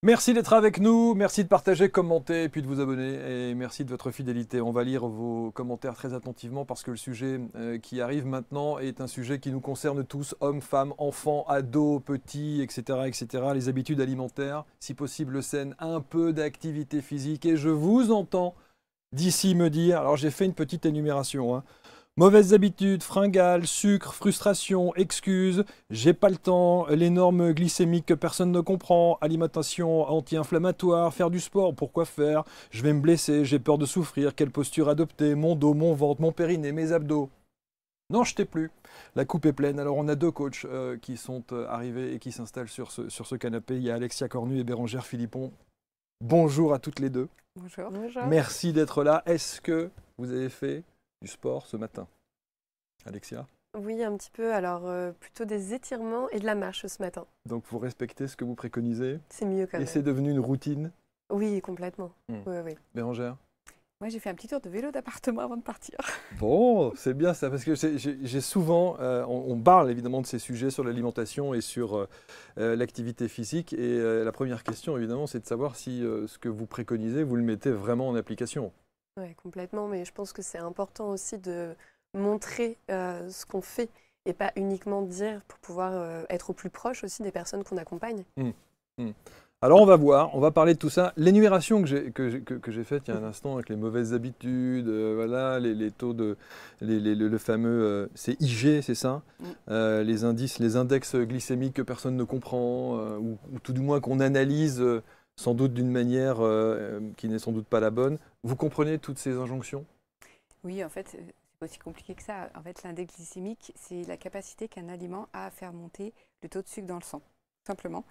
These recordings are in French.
Merci d'être avec nous, merci de partager, commenter et puis de vous abonner et merci de votre fidélité. On va lire vos commentaires très attentivement parce que le sujet qui arrive maintenant est un sujet qui nous concerne tous, hommes, femmes, enfants, ados, petits, etc., etc. Les habitudes alimentaires, si possible saines, un peu d'activité physique et je vous entends d'ici me dire, alors j'ai fait une petite énumération, hein. Mauvaises habitudes, fringales, sucre, frustration, excuses, j'ai pas le temps, les normes glycémiques que personne ne comprend, alimentation anti-inflammatoire, faire du sport, pourquoi faire, je vais me blesser, j'ai peur de souffrir, quelle posture adopter, mon dos, mon ventre, mon périnée, mes abdos. Non, je t'ai plus. La coupe est pleine. Alors on a deux coachs qui sont arrivés et qui s'installent sur ce canapé. Il y a Alexia Cornu et Bérangère Philippon. Bonjour à toutes les deux. Bonjour. Bonjour. Merci d'être là. Est-ce que vous avez fait du sport ce matin, Alexia? Oui, un petit peu. Alors, plutôt des étirements et de la marche ce matin. Donc vous respectez ce que vous préconisez? C'est mieux quand Et même. c'est devenu une routine? Oui, complètement. Oui, oui. Bérangère? Moi, j'ai fait un petit tour de vélo d'appartement avant de partir. Bon, c'est bien ça, parce que j'ai souvent, on parle évidemment de ces sujets sur l'alimentation et sur l'activité physique. Et la première question, évidemment, c'est de savoir si ce que vous préconisez, vous le mettez vraiment en application. Oui, complètement. Mais je pense que c'est important aussi de montrer ce qu'on fait et pas uniquement dire pour pouvoir être au plus proche aussi des personnes qu'on accompagne. Alors on va voir, on va parler de tout ça. L'énumération que j'ai faite il y a un instant avec les mauvaises habitudes, voilà, les taux de, le fameux, c'est IG, c'est ça, les indices, les index glycémiques que personne ne comprend, ou tout du moins qu'on analyse sans doute d'une manière qui n'est sans doute pas la bonne. Vous comprenez toutes ces injonctions? Oui, en fait, c'est pas aussi compliqué que ça. En fait, l'index glycémique, c'est la capacité qu'un aliment a à faire monter le taux de sucre dans le sang, tout simplement.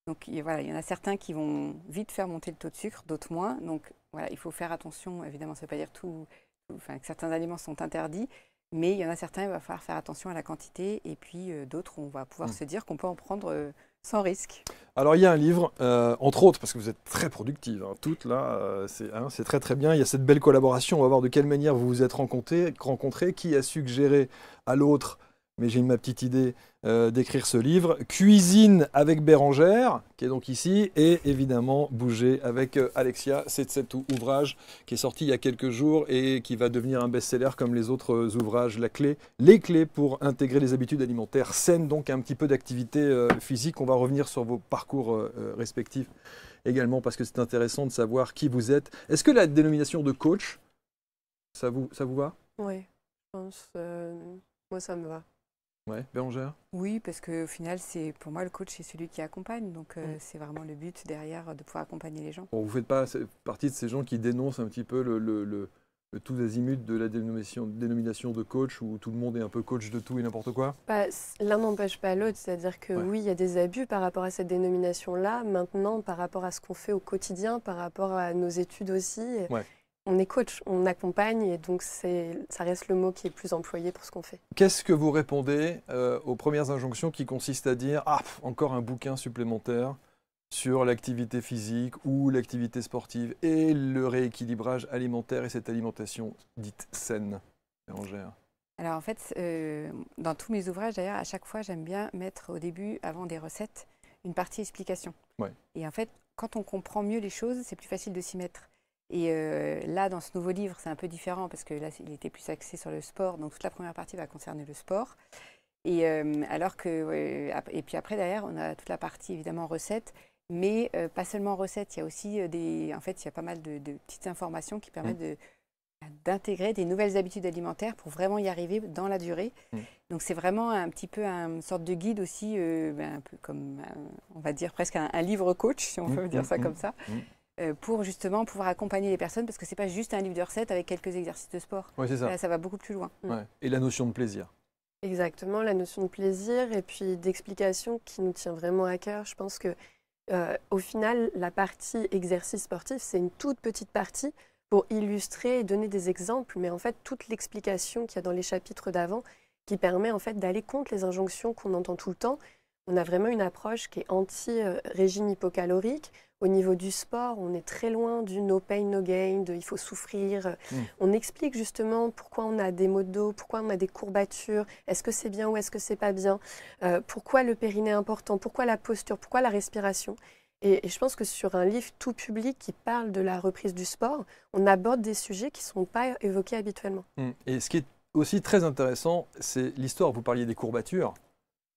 Donc voilà, il y en a certains qui vont vite faire monter le taux de sucre, d'autres moins. Donc voilà, il faut faire attention. Évidemment, ça ne veut pas dire que certains aliments sont interdits, mais il y en a certains, il va falloir faire attention à la quantité. Et puis d'autres, on va pouvoir se dire qu'on peut en prendre sans risque. Alors il y a un livre, entre autres, parce que vous êtes très productive, hein, toutes là, c'est très très bien. Il y a cette belle collaboration. On va voir de quelle manière vous vous êtes rencontrés, qui a suggéré à l'autre. Mais j'ai ma petite idée d'écrire ce livre. Cuisine avec Bérangère, qui est donc ici, et évidemment Bouger avec Alexia. C'est cet ouvrage qui est sorti il y a quelques jours et qui va devenir un best-seller comme les autres ouvrages. Les clés pour intégrer les habitudes alimentaires saines, donc un petit peu d'activité physique. On va revenir sur vos parcours respectifs également parce que c'est intéressant de savoir qui vous êtes. Est-ce que la dénomination de coach, ça vous va? Oui, je pense. Moi, ça me va. Ouais, Bérangère? Oui, parce qu'au final, pour moi, le coach, c'est celui qui accompagne. Donc, c'est vraiment le but derrière de pouvoir accompagner les gens. Bon, vous ne faites pas partie de ces gens qui dénoncent un petit peu le tous azimut de la dénomination de coach, où tout le monde est un peu coach de tout et n'importe quoi? L'un n'empêche pas l'autre. C'est-à-dire que oui, il y a des abus par rapport à cette dénomination-là. Maintenant, par rapport à ce qu'on fait au quotidien, par rapport à nos études aussi, on est coach, on accompagne et donc ça reste le mot qui est plus employé pour ce qu'on fait. Qu'est-ce que vous répondez aux premières injonctions qui consistent à dire « Ah, encore un bouquin supplémentaire sur l'activité physique ou l'activité sportive et le rééquilibrage alimentaire et cette alimentation dite saine » Bérangère? Alors en fait, dans tous mes ouvrages, d'ailleurs, à chaque fois, j'aime bien mettre au début, avant des recettes, une partie explication. Ouais. Et en fait, quand on comprend mieux les choses, c'est plus facile de s'y mettre. Et là, dans ce nouveau livre, c'est un peu différent parce que là, il était plus axé sur le sport. Donc, toute la première partie va concerner le sport. Et et puis après, derrière, on a toute la partie, évidemment, recettes. Mais pas seulement recettes, il y a aussi en fait, il y a pas mal de petites informations qui permettent d'intégrer des nouvelles habitudes alimentaires pour vraiment y arriver dans la durée. Donc, c'est vraiment un petit peu une sorte de guide aussi, un peu comme, on va dire, presque un livre coach, si on peut dire ça comme ça. Pour justement pouvoir accompagner les personnes, parce que ce n'est pas juste un livre de recettes avec quelques exercices de sport. Ouais, c'est ça. Là, ça va beaucoup plus loin. Ouais. Et la notion de plaisir. Exactement, la notion de plaisir et puis d'explication qui nous tient vraiment à cœur. Je pense que au final, la partie exercice sportif, c'est une toute petite partie pour illustrer et donner des exemples, mais en fait, toute l'explication qu'il y a dans les chapitres d'avant qui permet en fait d'aller contre les injonctions qu'on entend tout le temps. On a vraiment une approche qui est anti-régime hypocalorique. Au niveau du sport, on est très loin du no pain, no gain, de il faut souffrir. On explique justement pourquoi on a des maux de dos, pourquoi on a des courbatures, est-ce que c'est bien ou est-ce que c'est pas bien, pourquoi le périnée est important, pourquoi la posture, pourquoi la respiration. Et je pense que sur un livre tout public qui parle de la reprise du sport, on aborde des sujets qui ne sont pas évoqués habituellement. Et ce qui est aussi très intéressant, c'est l'histoire. Vous parliez des courbatures.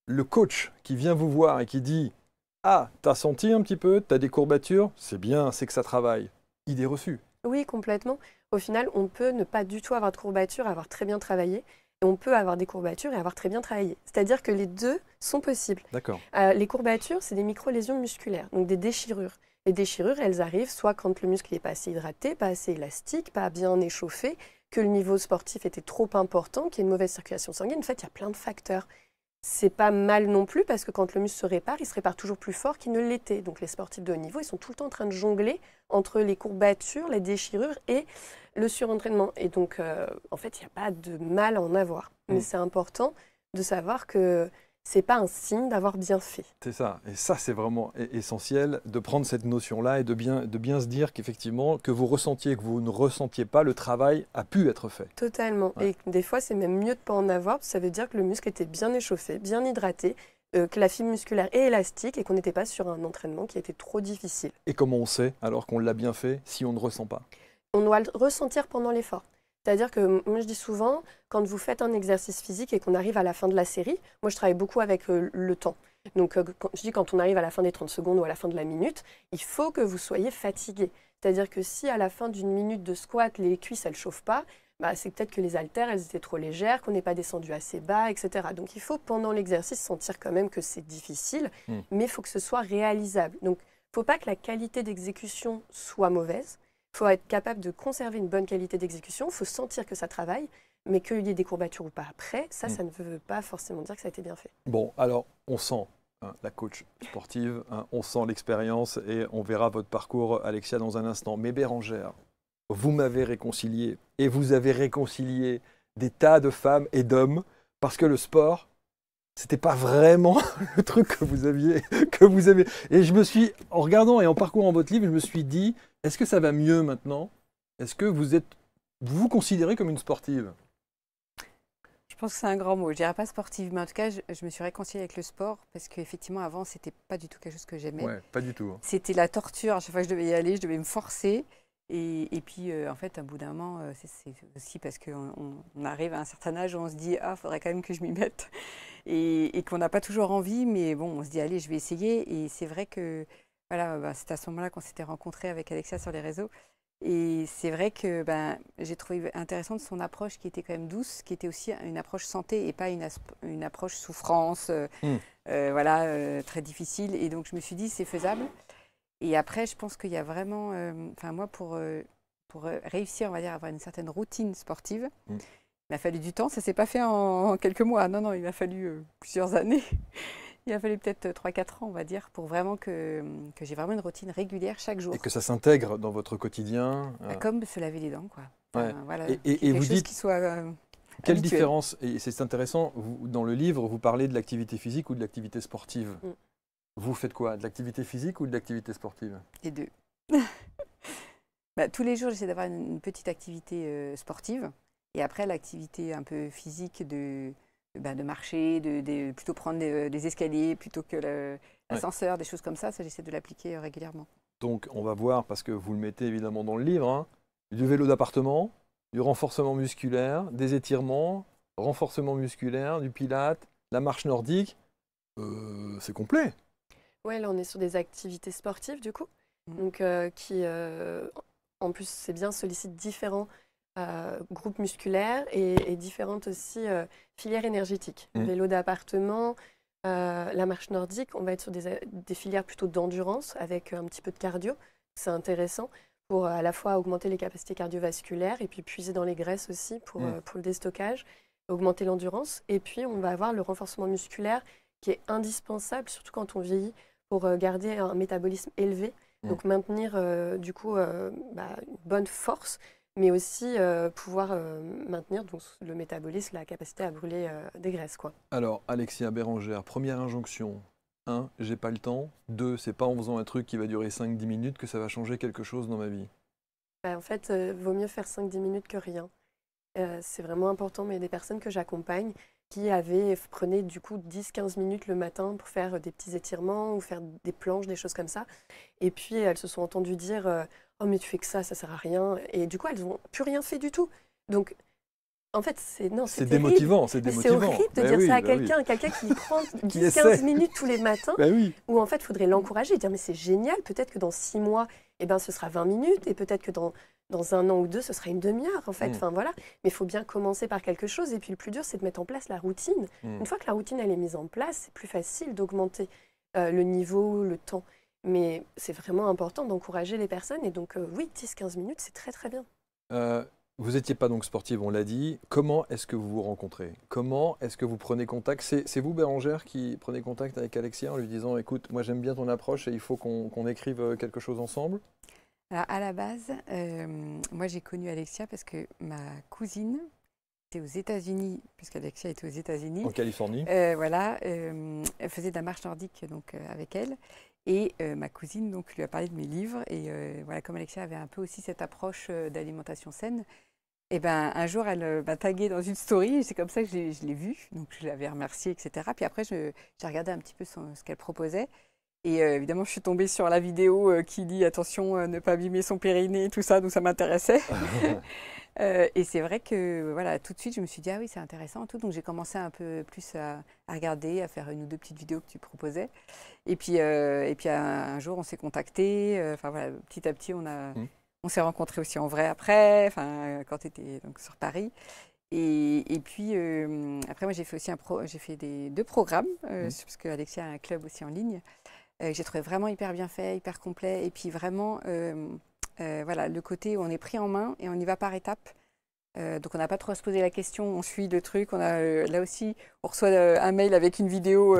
Le coach qui vient vous voir et qui dit « Ah, t'as senti un petit peu, t'as des courbatures, c'est bien, c'est que ça travaille. » Idée reçue. Oui, complètement. Au final, on peut ne pas du tout avoir de courbatures, avoir très bien travaillé, et on peut avoir des courbatures et avoir très bien travaillé. C'est-à-dire que les deux sont possibles. D'accord. Les courbatures, c'est des micro-lésions musculaires, donc des déchirures. Les déchirures, elles arrivent soit quand le muscle n'est pas assez hydraté, pas assez élastique, pas bien échauffé, que le niveau sportif était trop important, qu'il y a une mauvaise circulation sanguine. En fait, il y a plein de facteurs. C'est pas mal non plus parce que quand le muscle se répare, il se répare toujours plus fort qu'il ne l'était. Donc les sportifs de haut niveau, ils sont tout le temps en train de jongler entre les courbatures, les déchirures et le surentraînement. Et donc, en fait, il n'y a pas de mal à en avoir. Mais c'est important de savoir que c'est pas un signe d'avoir bien fait. C'est ça. Et ça, c'est vraiment essentiel de prendre cette notion-là et de bien se dire qu'effectivement, que vous ressentiez, que vous ne ressentiez pas, le travail a pu être fait. Totalement. Ouais. Et des fois, c'est même mieux de ne pas en avoir, parce que ça veut dire que le muscle était bien échauffé, bien hydraté, que la fibre musculaire est élastique et qu'on n'était pas sur un entraînement qui était trop difficile. Et comment on sait, alors qu'on l'a bien fait, si on ne ressent pas? On doit le ressentir pendant l'effort. C'est-à-dire que moi je dis souvent, quand vous faites un exercice physique et qu'on arrive à la fin de la série, moi je travaille beaucoup avec le temps. Donc je dis quand on arrive à la fin des 30 secondes ou à la fin de la minute, il faut que vous soyez fatigué. C'est-à-dire que si à la fin d'une minute de squat, les cuisses elles ne chauffent pas, bah, c'est peut-être que les haltères elles étaient trop légères, qu'on n'est pas descendu assez bas, etc. Donc il faut pendant l'exercice sentir quand même que c'est difficile, mais il faut que ce soit réalisable. Donc il ne faut pas que la qualité d'exécution soit mauvaise. Il faut être capable de conserver une bonne qualité d'exécution, il faut sentir que ça travaille, mais qu'il y ait des courbatures ou pas après, ça ne veut pas forcément dire que ça a été bien fait. Bon, alors on sent la coach sportive, on sent l'expérience et on verra votre parcours, Alexia, dans un instant. Mais Bérengère, vous m'avez réconcilié et vous avez réconcilié des tas de femmes et d'hommes parce que le sport, c'était pas vraiment le truc que vous aviez. Et je me suis, en regardant et en parcourant votre livre, je me suis dit, est-ce que ça va mieux maintenant? Est-ce que vous vous considérez comme une sportive? Je pense que c'est un grand mot. Je dirais pas sportive, mais en tout cas, je me suis réconciliée avec le sport parce qu'effectivement, avant, c'était pas du tout quelque chose que j'aimais. Ouais, pas du tout. C'était la torture. À chaque fois que je devais y aller, je devais me forcer. Et puis, en fait, à bout d'un moment, c'est aussi parce qu'on arrive à un certain âge où on se dit « Ah, il faudrait quand même que je m'y mette ». Et qu'on n'a pas toujours envie, mais bon, on se dit « Allez, je vais essayer ». Et c'est vrai que, voilà, bah, c'est à ce moment-là qu'on s'était rencontrés avec Alexia sur les réseaux. Et c'est vrai que j'ai trouvé intéressante son approche qui était quand même douce, qui était aussi une approche santé et pas une approche souffrance, voilà, très difficile. Et donc, je me suis dit « C'est faisable ». Et après, je pense qu'il y a vraiment, moi, pour réussir, on va dire, avoir une certaine routine sportive, il m'a fallu du temps. Ça ne s'est pas fait en quelques mois. Non, non, il m'a fallu plusieurs années. Il a fallu peut-être 3-4 ans, on va dire, pour vraiment que j'ai vraiment une routine régulière chaque jour. Et que ça s'intègre dans votre quotidien. Comme se laver les dents, quoi. Ouais. Voilà, et vous dites, qui soit quelle habituel. différence, et c'est intéressant, dans le livre, vous parlez de l'activité physique ou de l'activité sportive. Vous faites quoi? De l'activité physique ou de l'activité sportive? Les deux. Tous les jours, j'essaie d'avoir une petite activité sportive. Et après, l'activité un peu physique de marcher, de plutôt prendre des escaliers plutôt que l'ascenseur, des choses comme ça j'essaie de l'appliquer régulièrement. Donc, on va voir, parce que vous le mettez évidemment dans le livre, du vélo d'appartement, du renforcement musculaire, des étirements, renforcement musculaire, du pilate, la marche nordique. C'est complet. Ouais, là on est sur des activités sportives du coup, donc qui en plus c'est bien sollicitent différents groupes musculaires et différentes aussi filières énergétiques. Vélo d'appartement, la marche nordique, on va être sur des filières plutôt d'endurance avec un petit peu de cardio. C'est intéressant pour à la fois augmenter les capacités cardiovasculaires et puis puiser dans les graisses aussi pour le déstockage, augmenter l'endurance. Et puis on va avoir le renforcement musculaire qui est indispensable, surtout quand on vieillit, pour garder un métabolisme élevé, donc maintenir du coup une bonne force, mais aussi pouvoir maintenir donc, le métabolisme, la capacité à brûler des graisses, quoi. Alors, Alexia Bérengère, première injonction. 1, j'ai pas le temps. 2, c'est pas en faisant un truc qui va durer 5-10 minutes que ça va changer quelque chose dans ma vie. En fait, vaut mieux faire 5-10 minutes que rien. C'est vraiment important, mais il y a des personnes que j'accompagne qui prenaient du coup 10-15 minutes le matin pour faire des petits étirements ou faire des planches, des choses comme ça. Et puis elles se sont entendues dire oh mais tu fais que ça sert à rien. Et du coup elles n'ont plus rien fait du tout. Donc en fait, c'est démotivant, c'est terrible. démotivant. C'est horrible de dire ça à quelqu'un qui prend 10-15 minutes tous les matins, où en fait, il faudrait l'encourager, dire mais c'est génial, peut-être que dans 6 mois, eh ben, ce sera 20 minutes, et peut-être que dans 1 an ou 2, ce sera une demi-heure, en fait. Enfin, voilà. Mais il faut bien commencer par quelque chose, et puis le plus dur, c'est de mettre en place la routine. Une fois que la routine, elle est mise en place, c'est plus facile d'augmenter le niveau, le temps. Mais c'est vraiment important d'encourager les personnes, et donc oui, 10-15 minutes, c'est très très bien. Vous n'étiez pas donc sportive, on l'a dit. Comment est-ce que vous vous rencontrez? Comment est-ce que vous prenez contact? C'est vous, Bérangère, qui prenez contact avec Alexia en lui disant « Écoute, moi j'aime bien ton approche et il faut qu'on écrive quelque chose ensemble ». Alors, à la base, moi j'ai connu Alexia parce que ma cousine était aux États-Unis, puisqu'Alexia était aux États-Unis. En Californie. Voilà, elle faisait de la marche nordique donc, avec elle. Et ma cousine donc, lui a parlé de mes livres. Et voilà, comme Alexia avait un peu aussi cette approche d'alimentation saine, et ben, un jour, elle m'a taguée dans une story. Et c'est comme ça que je l'ai vue. Donc, je l'avais remerciée, etc. Puis après, j'ai regardé un petit peu ce qu'elle proposait. Et évidemment, je suis tombée sur la vidéo qui dit « Attention, ne pas abîmer son périnée », tout ça, donc ça m'intéressait. Et c'est vrai que voilà, tout de suite, je me suis dit « Ah oui, c'est intéressant ». Donc, j'ai commencé un peu plus à regarder, à faire 1 ou 2 petites vidéos que tu proposais. Et puis un jour, on s'est contactés. Enfin voilà, petit à petit, on s'est rencontrés aussi en vrai après, quand tu étais donc, sur Paris. Et puis, après, moi, j'ai fait aussi 2 programmes, parce qu'Alexia a un club aussi en ligne. J'ai trouvé vraiment hyper bien fait, hyper complet. Et puis vraiment, voilà, le côté où on est pris en main et on y va par étapes. Donc on n'a pas trop à se poser la question, on suit le truc. Là aussi, on reçoit un mail avec une vidéo,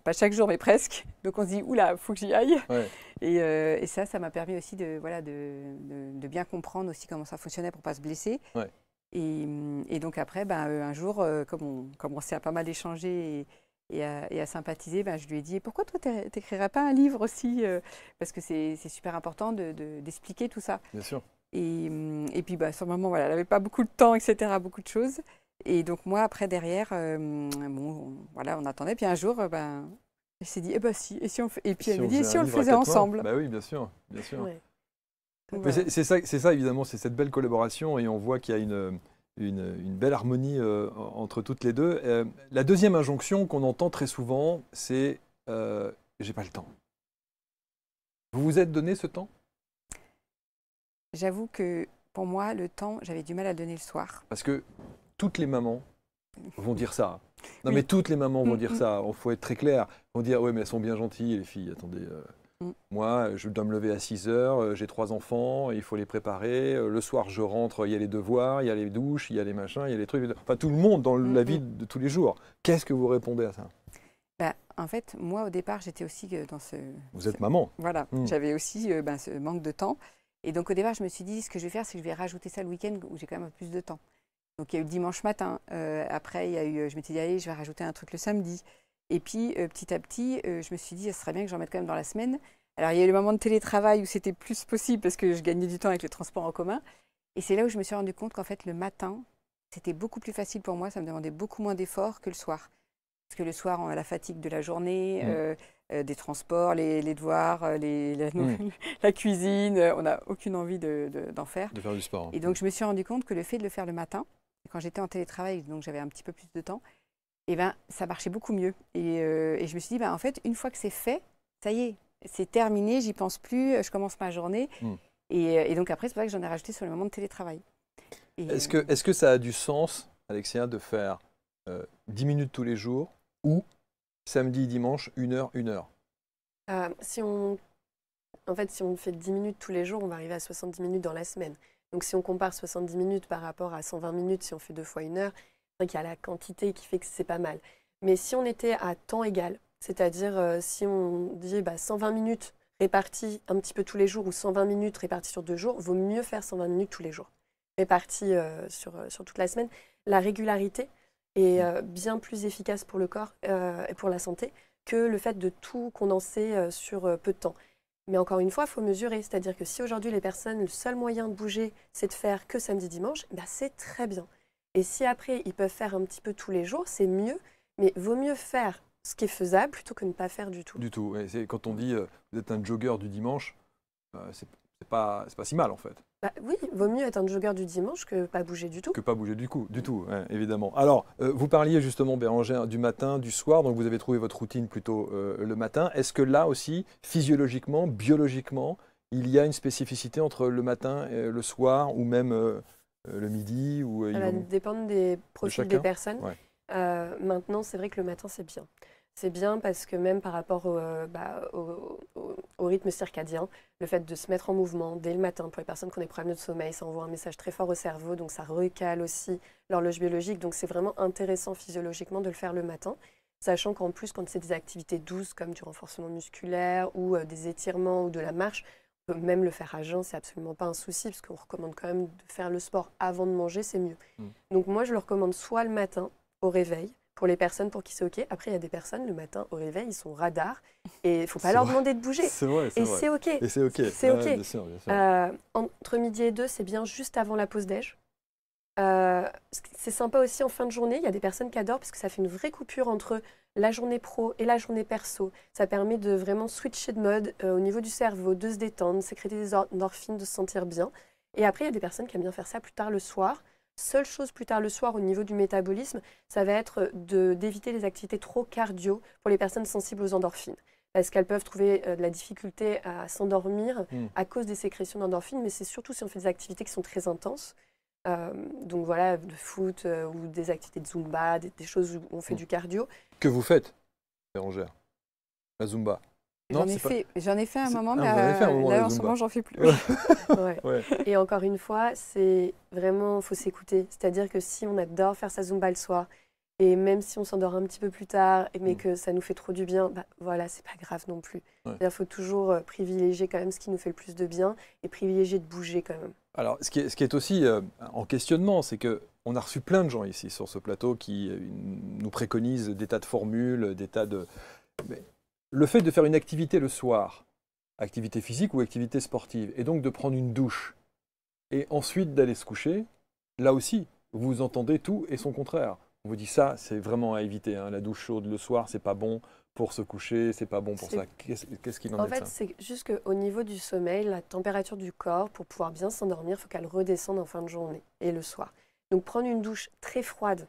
pas chaque jour, mais presque. Donc on se dit, oula, il faut que j'y aille. Ouais. Et ça m'a permis aussi de bien comprendre aussi comment ça fonctionnait pour ne pas se blesser. Ouais. Et donc après, un jour, comme on commençait à pas mal échanger et à sympathiser, je lui ai dit, pourquoi toi, tu n'écrirais pas un livre aussi parce que c'est super important d'expliquer tout ça. Bien sûr. Et puis, sur le moment, voilà, elle n'avait pas beaucoup de temps, etc., beaucoup de choses. Et donc, moi, après, derrière, voilà, on attendait. Puis un jour, elle s'est dit, si, et puis elle me dit, et si on le faisait ensemble? Bah oui, bien sûr, bien sûr. Ouais. Mais Voilà. c'est ça, évidemment, c'est cette belle collaboration et on voit qu'il y a une belle harmonie entre toutes les deux. La deuxième injonction qu'on entend très souvent, c'est j'ai pas le temps. Vous vous êtes donné ce temps? J'avoue que pour moi, le temps, j'avais du mal à le donner le soir. Parce que toutes les mamans vont dire ça. Non, Oui. mais toutes les mamans vont dire ça. Il faut être très clair. Ils vont dire oui, mais elles sont bien gentilles, les filles. Attendez, moi, je dois me lever à 6 heures. J'ai 3 enfants, il faut les préparer. Le soir, je rentre, il y a les devoirs, il y a les douches, il y a les machins, il y a les trucs. Enfin, tout le monde dans la vie de tous les jours. Qu'est-ce que vous répondez à ça? En fait, moi, au départ, j'étais aussi dans ce... Vous êtes maman. Voilà, j'avais aussi ce manque de temps. Et donc, au départ, je me suis dit, ce que je vais faire, c'est que je vais rajouter ça le week-end où j'ai quand même plus de temps. Donc, il y a eu le dimanche matin. Après, je m'étais dit, allez, je vais rajouter un truc le samedi. Et puis, petit à petit, je me suis dit, ce serait bien que j'en mette quand même dans la semaine. Alors, il y a eu le moment de télétravail où c'était plus possible parce que je gagnais du temps avec les transports en commun. Et c'est là où je me suis rendu compte qu'en fait, le matin, c'était beaucoup plus facile pour moi. Ça me demandait beaucoup moins d'efforts que le soir. Parce que le soir, on a la fatigue de la journée, des transports, les devoirs, la cuisine. On n'a aucune envie d'en faire. De faire du sport. Et donc, je me suis rendu compte que le fait de le faire le matin, quand j'étais en télétravail, donc j'avais un petit peu plus de temps, ça marchait beaucoup mieux. Et je me suis dit, en fait, une fois que c'est fait, ça y est, c'est terminé, j'y pense plus, je commence ma journée. Et donc après, c'est pour ça que j'en ai rajouté sur le moment de télétravail. Est-ce que ça a du sens, Alexia, de faire 10 minutes tous les jours ou samedi, dimanche, 1 heure, 1 heure? Si on fait 10 minutes tous les jours, on va arriver à 70 minutes dans la semaine. Donc si on compare 70 minutes par rapport à 120 minutes, si on fait 2 fois 1 heure, c'est vrai qu'il y a la quantité qui fait que c'est pas mal. Mais si on était à temps égal, c'est-à-dire si on dit 120 minutes réparties un petit peu tous les jours ou 120 minutes réparties sur 2 jours, vaut mieux faire 120 minutes tous les jours, réparties sur toute la semaine. La régularité est bien plus efficace pour le corps et pour la santé que le fait de tout condenser sur peu de temps. Mais encore une fois, il faut mesurer. C'est-à-dire que si aujourd'hui les personnes, le seul moyen de bouger, c'est de faire que samedi, dimanche, c'est très bien. Et si après, ils peuvent faire un petit peu tous les jours, c'est mieux. Mais vaut mieux faire ce qui est faisable plutôt que ne pas faire du tout. Du tout. Ouais, quand on dit vous êtes un jogger du dimanche, c'est pas si mal en fait. Bah, oui, vaut mieux être un jogger du dimanche que pas bouger du tout. Que pas bouger du tout, ouais, évidemment. Alors, vous parliez justement, Bérangère, du matin, du soir, donc vous avez trouvé votre routine plutôt le matin. Est-ce que là aussi, physiologiquement, biologiquement, il y a une spécificité entre le matin et le soir, ou même le midi ou, Ça va dépendre des profils des personnes. Ouais. Maintenant, c'est vrai que le matin, c'est bien. C'est bien parce que même par rapport au rythme circadien, le fait de se mettre en mouvement dès le matin, pour les personnes qui ont des problèmes de sommeil, ça envoie un message très fort au cerveau, donc ça recale aussi l'horloge biologique. Donc c'est vraiment intéressant physiologiquement de le faire le matin, sachant qu'en plus, quand c'est des activités douces comme du renforcement musculaire ou des étirements ou de la marche, on peut même le faire à jeun, c'est absolument pas un souci, parce qu'on recommande quand même de faire le sport avant de manger, c'est mieux. Donc moi, je le recommande soit le matin, au réveil, pour les personnes pour qui c'est OK. Après, il y a des personnes, le matin, au réveil, ils sont radars et il ne faut pas leur demander de bouger. C'est vrai, et c'est OK. Et c'est OK. C'est OK. Bien sûr, bien sûr. Entre midi et 2, c'est bien juste avant la pause déj. C'est sympa aussi en fin de journée. Il y a des personnes qui adorent parce que ça fait une vraie coupure entre la journée pro et la journée perso. Ça permet de vraiment switcher de mode au niveau du cerveau, de se détendre, de sécréter des endorphines, de se sentir bien. Et après, il y a des personnes qui aiment bien faire ça plus tard le soir. Seule chose plus tard le soir au niveau du métabolisme, ça va être d'éviter les activités trop cardio pour les personnes sensibles aux endorphines. Parce qu'elles peuvent trouver de la difficulté à s'endormir à cause des sécrétions d'endorphines, mais c'est surtout si on fait des activités qui sont très intenses. Donc voilà, de foot ou des activités de Zumba, des choses où on fait du cardio. Que vous faites, Bérangère? La Zumba? J'en ai fait un moment, mais là, en ce moment, j'en fais plus. Ouais. Et encore une fois, c'est vraiment, faut s'écouter. C'est-à-dire que si on adore faire sa Zumba le soir, et même si on s'endort un petit peu plus tard, mais que ça nous fait trop du bien, bah voilà, c'est pas grave non plus. Il faut toujours privilégier quand même ce qui nous fait le plus de bien et privilégier de bouger quand même. Alors, ce qui est aussi en questionnement, c'est qu'on a reçu plein de gens ici sur ce plateau qui nous préconisent des tas de formules, des tas de... Mais le fait de faire une activité le soir, activité physique ou activité sportive, et donc de prendre une douche, et ensuite d'aller se coucher, là aussi, vous entendez tout et son contraire. On vous dit ça, c'est vraiment à éviter. Hein. La douche chaude le soir, c'est pas bon pour se coucher, c'est pas bon pour ça. Qu'est-ce qu'il en est de ça? En fait, c'est juste qu'au niveau du sommeil, la température du corps, pour pouvoir bien s'endormir, il faut qu'elle redescende en fin de journée et le soir. Donc prendre une douche très froide,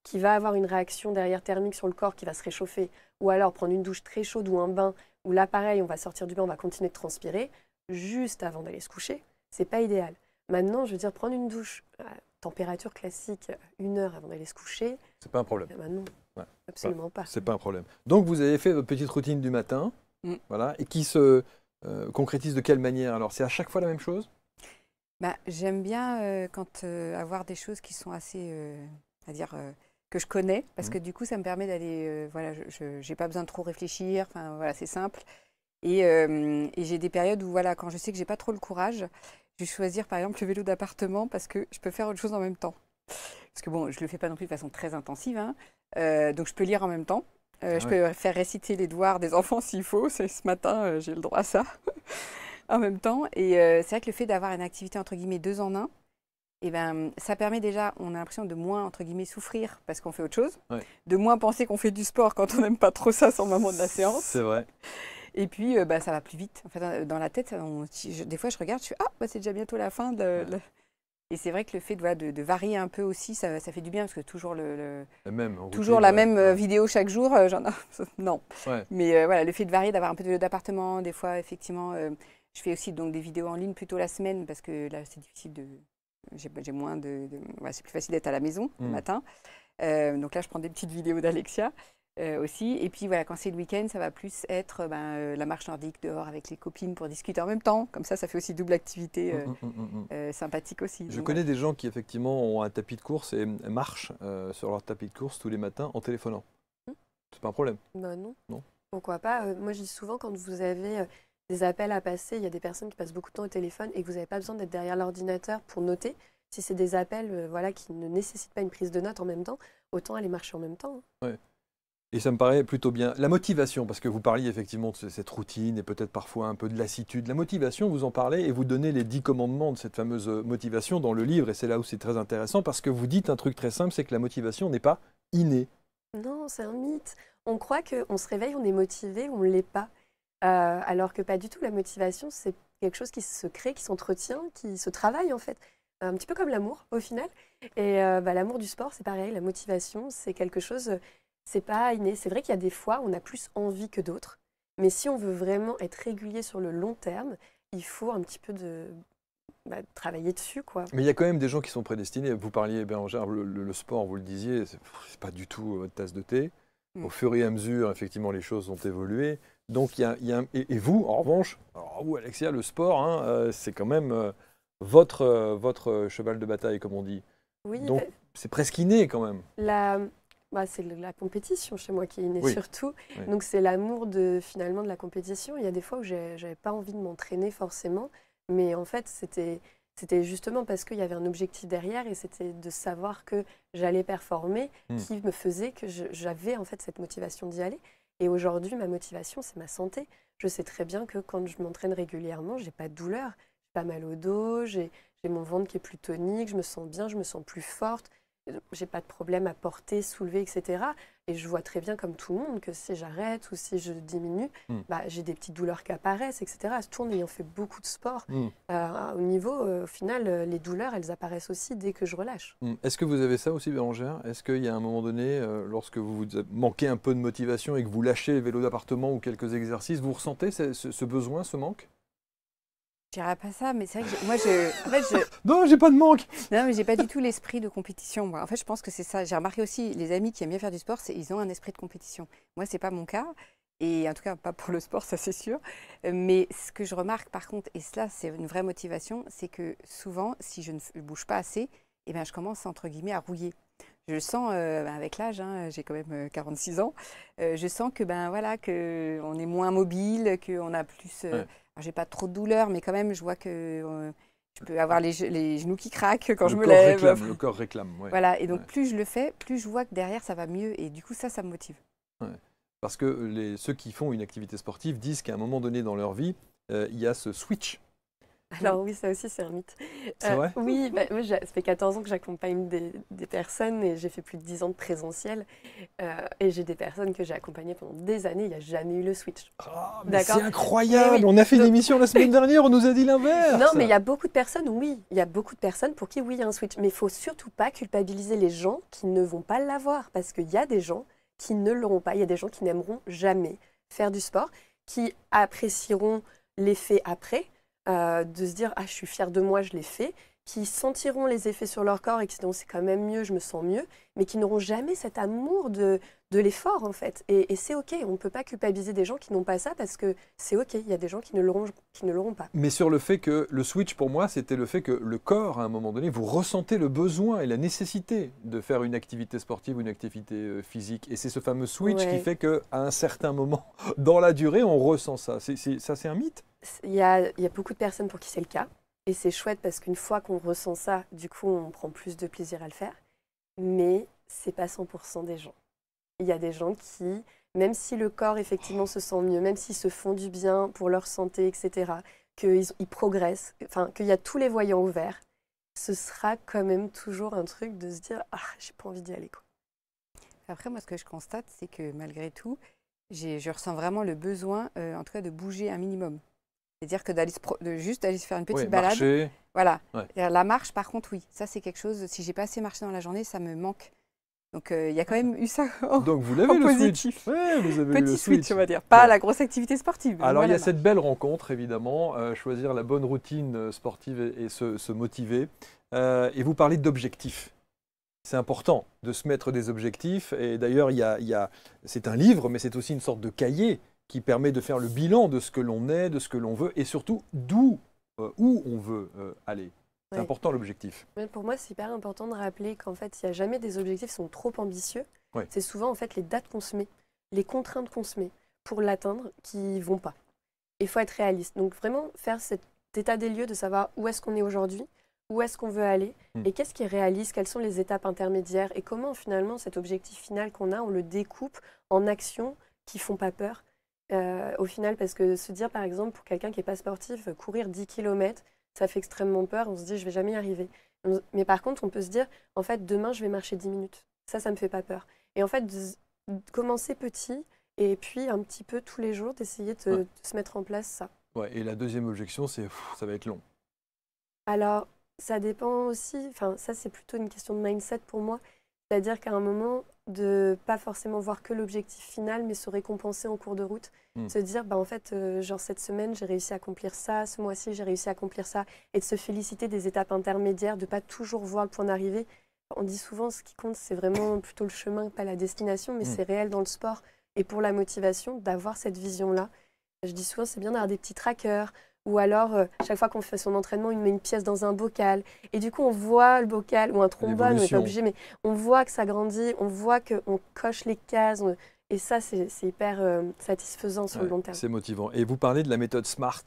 qui va avoir une réaction derrière thermique sur le corps qui va se réchauffer, ou alors prendre une douche très chaude ou un bain, où là pareil, on va sortir du bain, on va continuer de transpirer, juste avant d'aller se coucher, c'est pas idéal. Maintenant, je veux dire, prendre une douche à température classique 1 heure avant d'aller se coucher, c'est pas un problème. Non, absolument pas. C'est pas un problème. Donc vous avez fait votre petite routine du matin, voilà, et qui se concrétise de quelle manière? Alors c'est à chaque fois la même chose? J'aime bien avoir des choses qui sont assez, que je connais, parce que du coup, ça me permet d'aller, je n'ai pas besoin de trop réfléchir, enfin voilà, c'est simple. Et j'ai des périodes où, voilà, quand je sais que j'ai pas trop le courage, je vais choisir par exemple le vélo d'appartement parce que je peux faire autre chose en même temps. Parce que bon, je le fais pas non plus de façon très intensive, hein, donc je peux lire en même temps. Je peux faire réciter les devoirs des enfants s'il faut. Ce matin, j'ai le droit à ça en même temps. Et c'est vrai que le fait d'avoir une activité entre guillemets 2 en 1, eh ben, ça permet déjà, on a l'impression de moins, entre guillemets, souffrir parce qu'on fait autre chose, de moins penser qu'on fait du sport quand on n'aime pas trop ça sur le moment de la séance. C'est vrai. Et puis, ça va plus vite. En fait, dans la tête, des fois, je regarde, je fais « Ah, c'est déjà bientôt la fin. » Et c'est vrai que le fait de varier un peu aussi, ça fait du bien parce que toujours la même vidéo chaque jour, non. Ouais. Mais voilà, le fait de varier, d'avoir un peu de vélo d'appartement, des fois, effectivement, je fais aussi donc, des vidéos en ligne plutôt la semaine parce que là, c'est difficile j'ai moins c'est plus facile d'être à la maison le matin. Donc là, je prends des petites vidéos d'Alexia aussi. Et puis voilà, quand c'est le week-end, ça va plus être la marche nordique dehors avec les copines pour discuter en même temps. Comme ça fait aussi double activité sympathique aussi. Je connais des gens qui effectivement ont un tapis de course et marchent sur leur tapis de course tous les matins en téléphonant. C'est pas un problème? Non. Pourquoi pas? Moi, je dis souvent, quand vous avez des appels à passer, il y a des personnes qui passent beaucoup de temps au téléphone et que vous n'avez pas besoin d'être derrière l'ordinateur pour noter. Si c'est des appels qui ne nécessitent pas une prise de notes en même temps, autant aller marcher en même temps. Ouais. Et ça me paraît plutôt bien. La motivation, parce que vous parliez effectivement de cette routine et peut-être parfois un peu de lassitude. La motivation, vous en parlez et vous donnez les 10 commandements de cette fameuse motivation dans le livre. Et c'est là où c'est très intéressant parce que vous dites un truc très simple, c'est que la motivation n'est pas innée. Non, c'est un mythe. On croit qu'on se réveille, on est motivé, on ne l'est pas. Alors que pas du tout. La motivation, c'est quelque chose qui se crée, qui s'entretient, qui se travaille en fait. Un petit peu comme l'amour au final. Et l'amour du sport, c'est pareil. La motivation, c'est quelque chose, c'est pas inné. C'est vrai qu'il y a des fois, on a plus envie que d'autres. Mais si on veut vraiment être régulier sur le long terme, il faut un petit peu travailler dessus, quoi. Mais il y a quand même des gens qui sont prédestinés. Vous parliez, Bérangère, le sport, vous le disiez, c'est pas du tout votre tasse de thé. Au fur et à mesure, effectivement, les choses ont évolué. Donc, et vous, en revanche, alors vous, Alexia, le sport, hein, c'est quand même votre cheval de bataille, comme on dit. Oui, Donc, c'est presque inné quand même. c'est la compétition chez moi qui est innée Oui. surtout. Oui. Donc, c'est l'amour finalement de la compétition. Il y a des fois où j'avais pas envie de m'entraîner forcément. Mais en fait, c'était justement parce qu'il y avait un objectif derrière et c'était de savoir que j'allais performer qui me faisait que j'avais en fait cette motivation d'y aller. Et aujourd'hui, ma motivation, c'est ma santé. Je sais très bien que quand je m'entraîne régulièrement, j'ai pas de douleur, j'ai pas mal au dos, j'ai mon ventre qui est plus tonique, je me sens bien, je me sens plus forte, j'ai pas de problème à porter, soulever, etc. Et je vois très bien comme tout le monde que si j'arrête ou si je diminue, j'ai des petites douleurs qui apparaissent, etc. Tout en ayant fait beaucoup de sport, au final, les douleurs, elles apparaissent aussi dès que je relâche. Est-ce que vous avez ça aussi, Bérangère? Est-ce qu'il y a un moment donné, lorsque vous manquez un peu de motivation et que vous lâchez le vélo d'appartement ou quelques exercices, vous ressentez ce besoin, ce manque? Je dirais pas ça, mais c'est vrai que moi, Non, j'ai pas de manque. non, mais j'ai pas du tout l'esprit de compétition. Moi. En fait, je pense que c'est ça. J'ai remarqué aussi, les amis qui aiment bien faire du sport, ils ont un esprit de compétition. Moi, c'est pas mon cas. Et en tout cas, pas pour le sport, ça c'est sûr. Mais ce que je remarque par contre, et cela c'est une vraie motivation, c'est que souvent, si je ne bouge pas assez, eh bien, je commence entre guillemets à rouiller. Je le sens avec l'âge, hein, j'ai quand même 46 ans, je sens que voilà, qu'on est moins mobile, qu'on a plus... Ouais. j'ai pas trop de douleur, mais quand même, je vois que je peux avoir les genoux qui craquent quand je me corps lève. Réclame, le corps réclame. Ouais. Voilà, et donc plus je le fais, plus je vois que derrière ça va mieux, et du coup ça me motive. Ouais. Parce que ceux qui font une activité sportive disent qu'à un moment donné dans leur vie, il y a ce switch. Alors oui, ça aussi c'est un mythe. C'est vrai? Oui, moi, ça fait 14 ans que j'accompagne des personnes et j'ai fait plus de 10 ans de présentiel. Et j'ai des personnes que j'ai accompagnées pendant des années, il n'y a jamais eu le switch. Ah, mais D'accord. c'est incroyable! Oui. On a fait une émission la semaine dernière, on nous a dit l'inverse! Non, mais il y a beaucoup de personnes, oui, il y a beaucoup de personnes pour qui oui, il y a un switch. Mais il ne faut surtout pas culpabiliser les gens qui ne vont pas l'avoir parce qu'il y a des gens qui ne l'auront pas. Il y a des gens qui n'aimeront jamais faire du sport, qui apprécieront l'effet après. De se dire « Ah, je suis fière de moi, je l'ai fait », qui sentiront les effets sur leur corps et qui se diront « C'est quand même mieux, je me sens mieux », mais qui n'auront jamais cet amour de l'effort, en fait. Et c'est OK, on ne peut pas culpabiliser des gens qui n'ont pas ça parce que c'est OK, il y a des gens qui ne l'auront pas. Mais sur le fait que le switch, pour moi, c'était le fait que le corps, à un moment donné, vous ressentez le besoin et la nécessité de faire une activité sportive ou une activité physique. Et c'est ce fameux switch qui fait qu'à un certain moment, dans la durée, on ressent ça. Ça, c'est un mythe? Il y a beaucoup de personnes pour qui c'est le cas. Et c'est chouette parce qu'une fois qu'on ressent ça, du coup, on prend plus de plaisir à le faire. Mais ce n'est pas 100% des gens. Il y a des gens qui, même si le corps, effectivement, se sent mieux, même s'ils se font du bien pour leur santé, etc., qu'ils progressent, enfin, qu'il y a tous les voyants ouverts, ce sera quand même toujours un truc de se dire « Ah, j'ai pas envie d'y aller, quoi. » Après, moi, ce que je constate, c'est que malgré tout, je ressens vraiment le besoin, en tout cas, de bouger un minimum. C'est-à-dire que juste d'aller se faire une petite balade. Marcher. Voilà. Ouais. La marche, par contre, oui. Ça, c'est quelque chose, si j'ai pas assez marché dans la journée, ça me manque. Donc, il y a quand même eu ça Donc, vous l'avez, le positif. switch. Ouais, vous avez eu Petit le switch, on va dire. Pas la grosse activité sportive. Alors, il y a cette belle rencontre, évidemment. Choisir la bonne routine sportive et se motiver. Et vous parlez d'objectifs. C'est important de se mettre des objectifs. Et d'ailleurs, c'est un livre, mais c'est aussi une sorte de cahier qui permet de faire le bilan de ce que l'on est, de ce que l'on veut, et surtout où on veut aller. C'est important l'objectif. Pour moi, c'est hyper important de rappeler qu'en fait, il n'y a jamais des objectifs qui sont trop ambitieux. Ouais. C'est souvent en fait les dates qu'on se met, les contraintes qu'on se met pour l'atteindre qui ne vont pas. Il faut être réaliste. Donc vraiment faire cet état des lieux de savoir où est-ce qu'on est aujourd'hui, où est-ce qu'on veut aller et qu'est-ce qui est réaliste, quelles sont les étapes intermédiaires et comment finalement cet objectif final qu'on a, on le découpe en actions qui font pas peur. Au final, parce que se dire par exemple pour quelqu'un qui n'est pas sportif, courir 10 km, ça fait extrêmement peur, on se dit je vais jamais y arriver. Mais par contre, on peut se dire en fait demain je vais marcher 10 minutes. Ça me fait pas peur. Et en fait, commencer petit et puis un petit peu tous les jours d'essayer de se mettre en place ça. Ouais, et la deuxième objection, c'est ça va être long. Alors, ça dépend aussi, enfin ça c'est plutôt une question de mindset pour moi, c'est-à-dire qu'à un moment, de pas forcément voir que l'objectif final, mais se récompenser en cours de route, se dire, bah, en fait, genre cette semaine, j'ai réussi à accomplir ça, ce mois-ci, j'ai réussi à accomplir ça, et de se féliciter des étapes intermédiaires, de pas toujours voir le point d'arrivée. On dit souvent, ce qui compte, c'est vraiment plutôt le chemin, pas la destination, mais c'est réel dans le sport. Et pour la motivation, d'avoir cette vision-là, je dis souvent, c'est bien d'avoir des petits trackers, ou alors, chaque fois qu'on fait son entraînement, on met une pièce dans un bocal. Et du coup, on voit le bocal ou un trombone, on n'est pas obligé, mais on voit que ça grandit, on voit qu'on coche les cases. Et ça, c'est hyper satisfaisant sur le long terme. C'est motivant. Et vous parlez de la méthode SMART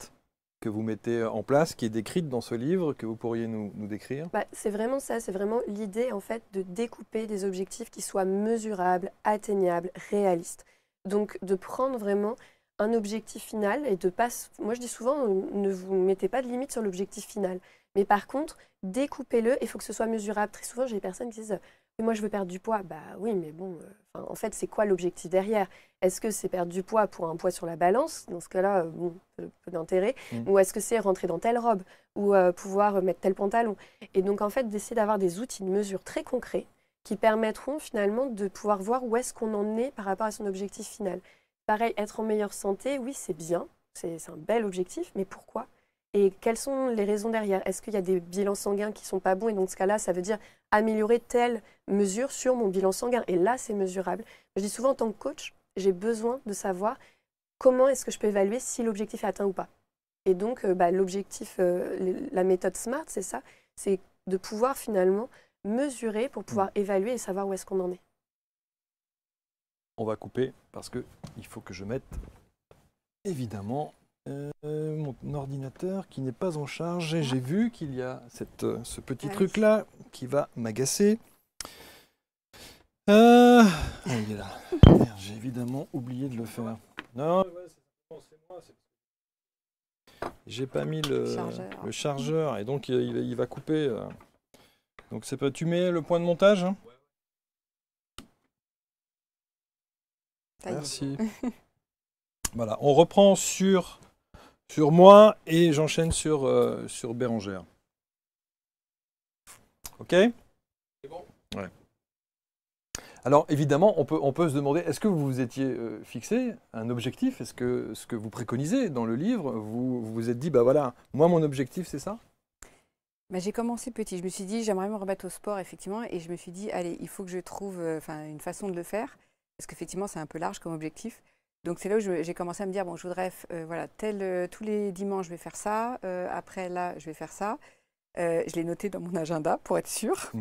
que vous mettez en place, qui est décrite dans ce livre, que vous pourriez nous décrire? C'est vraiment ça, c'est vraiment l'idée en fait de découper des objectifs qui soient mesurables, atteignables, réalistes. Donc de prendre vraiment un objectif final et de pas... Moi je dis souvent, ne vous mettez pas de limite sur l'objectif final. Mais par contre, découpez-le, il faut que ce soit mesurable. Très souvent, j'ai des personnes qui disent « moi je veux perdre du poids ». Bah oui, mais bon, en fait, c'est quoi l'objectif derrière? Est-ce que c'est perdre du poids pour un poids sur la balance? Dans ce cas-là, bon, peu d'intérêt. Ou est-ce que c'est rentrer dans telle robe? Ou pouvoir mettre tel pantalon? Et donc, en fait, d'essayer d'avoir des outils de mesure très concrets qui permettront finalement de pouvoir voir où est-ce qu'on en est par rapport à son objectif final. Pareil, être en meilleure santé, oui, c'est bien, c'est un bel objectif, mais pourquoi? Et quelles sont les raisons derrière? Est-ce qu'il y a des bilans sanguins qui ne sont pas bons? Et donc, dans ce cas-là, ça veut dire améliorer telle mesure sur mon bilan sanguin. Et là, c'est mesurable. Je dis souvent, en tant que coach, j'ai besoin de savoir comment est-ce que je peux évaluer si l'objectif est atteint ou pas. Et donc, l'objectif, la méthode SMART, c'est ça, c'est de pouvoir finalement mesurer pour pouvoir évaluer et savoir où est-ce qu'on en est. On va couper parce qu'il faut que je mette évidemment mon ordinateur qui n'est pas en charge. J'ai vu qu'il y a ce petit truc-là qui va m'agacer. Il est là. J'ai évidemment oublié de le faire. Non, c'est moi. J'ai pas mis le chargeur et donc il va couper. Donc c'est pas. Tu mets le point de montage, hein? Merci. Voilà, on reprend sur moi et j'enchaîne sur Bérengère. Ok? C'est bon? Ouais. Alors évidemment, on peut se demander, est-ce que vous vous étiez fixé un objectif? Est-ce que ce que vous préconisez dans le livre, vous vous êtes dit, bah voilà, moi mon objectif c'est ça? J'ai commencé petit, je me suis dit, j'aimerais me remettre au sport effectivement, et je me suis dit, allez, il faut que je trouve une façon de le faire. Parce qu'effectivement, c'est un peu large comme objectif. Donc, c'est là où j'ai commencé à me dire, bon, je voudrais, voilà, tous les dimanches, je vais faire ça. Après, là, je vais faire ça. Je l'ai noté dans mon agenda pour être sûre.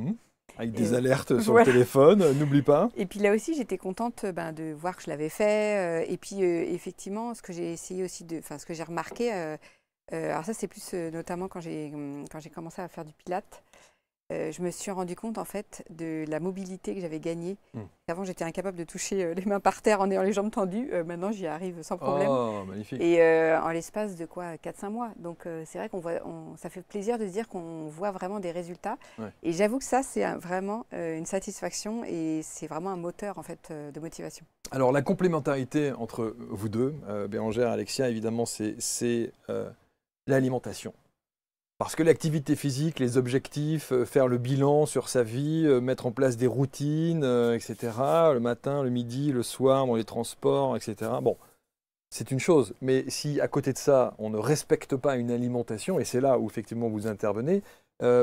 Avec des alertes sur le téléphone, n'oublie pas. Et puis là aussi, j'étais contente de voir que je l'avais fait. Et puis, effectivement, ce que j'ai essayé aussi ce que j'ai remarqué, alors ça, c'est plus notamment quand j'ai commencé à faire du pilates. Je me suis rendu compte en fait de la mobilité que j'avais gagnée. Avant, j'étais incapable de toucher les mains par terre en ayant les jambes tendues. Maintenant, j'y arrive sans problème. Oh, magnifique. Et en l'espace de 4-5 mois. Donc, c'est vrai ça fait plaisir de se dire qu'on voit vraiment des résultats. Ouais. Et j'avoue que ça, c'est vraiment une satisfaction et c'est vraiment un moteur en fait de motivation. Alors, la complémentarité entre vous deux, Bérengère et Alexia, évidemment, c'est l'alimentation. Parce que l'activité physique, les objectifs, faire le bilan sur sa vie, mettre en place des routines, etc. Le matin, le midi, le soir, dans les transports, etc. Bon, c'est une chose. Mais si à côté de ça, on ne respecte pas une alimentation, et c'est là où effectivement vous intervenez,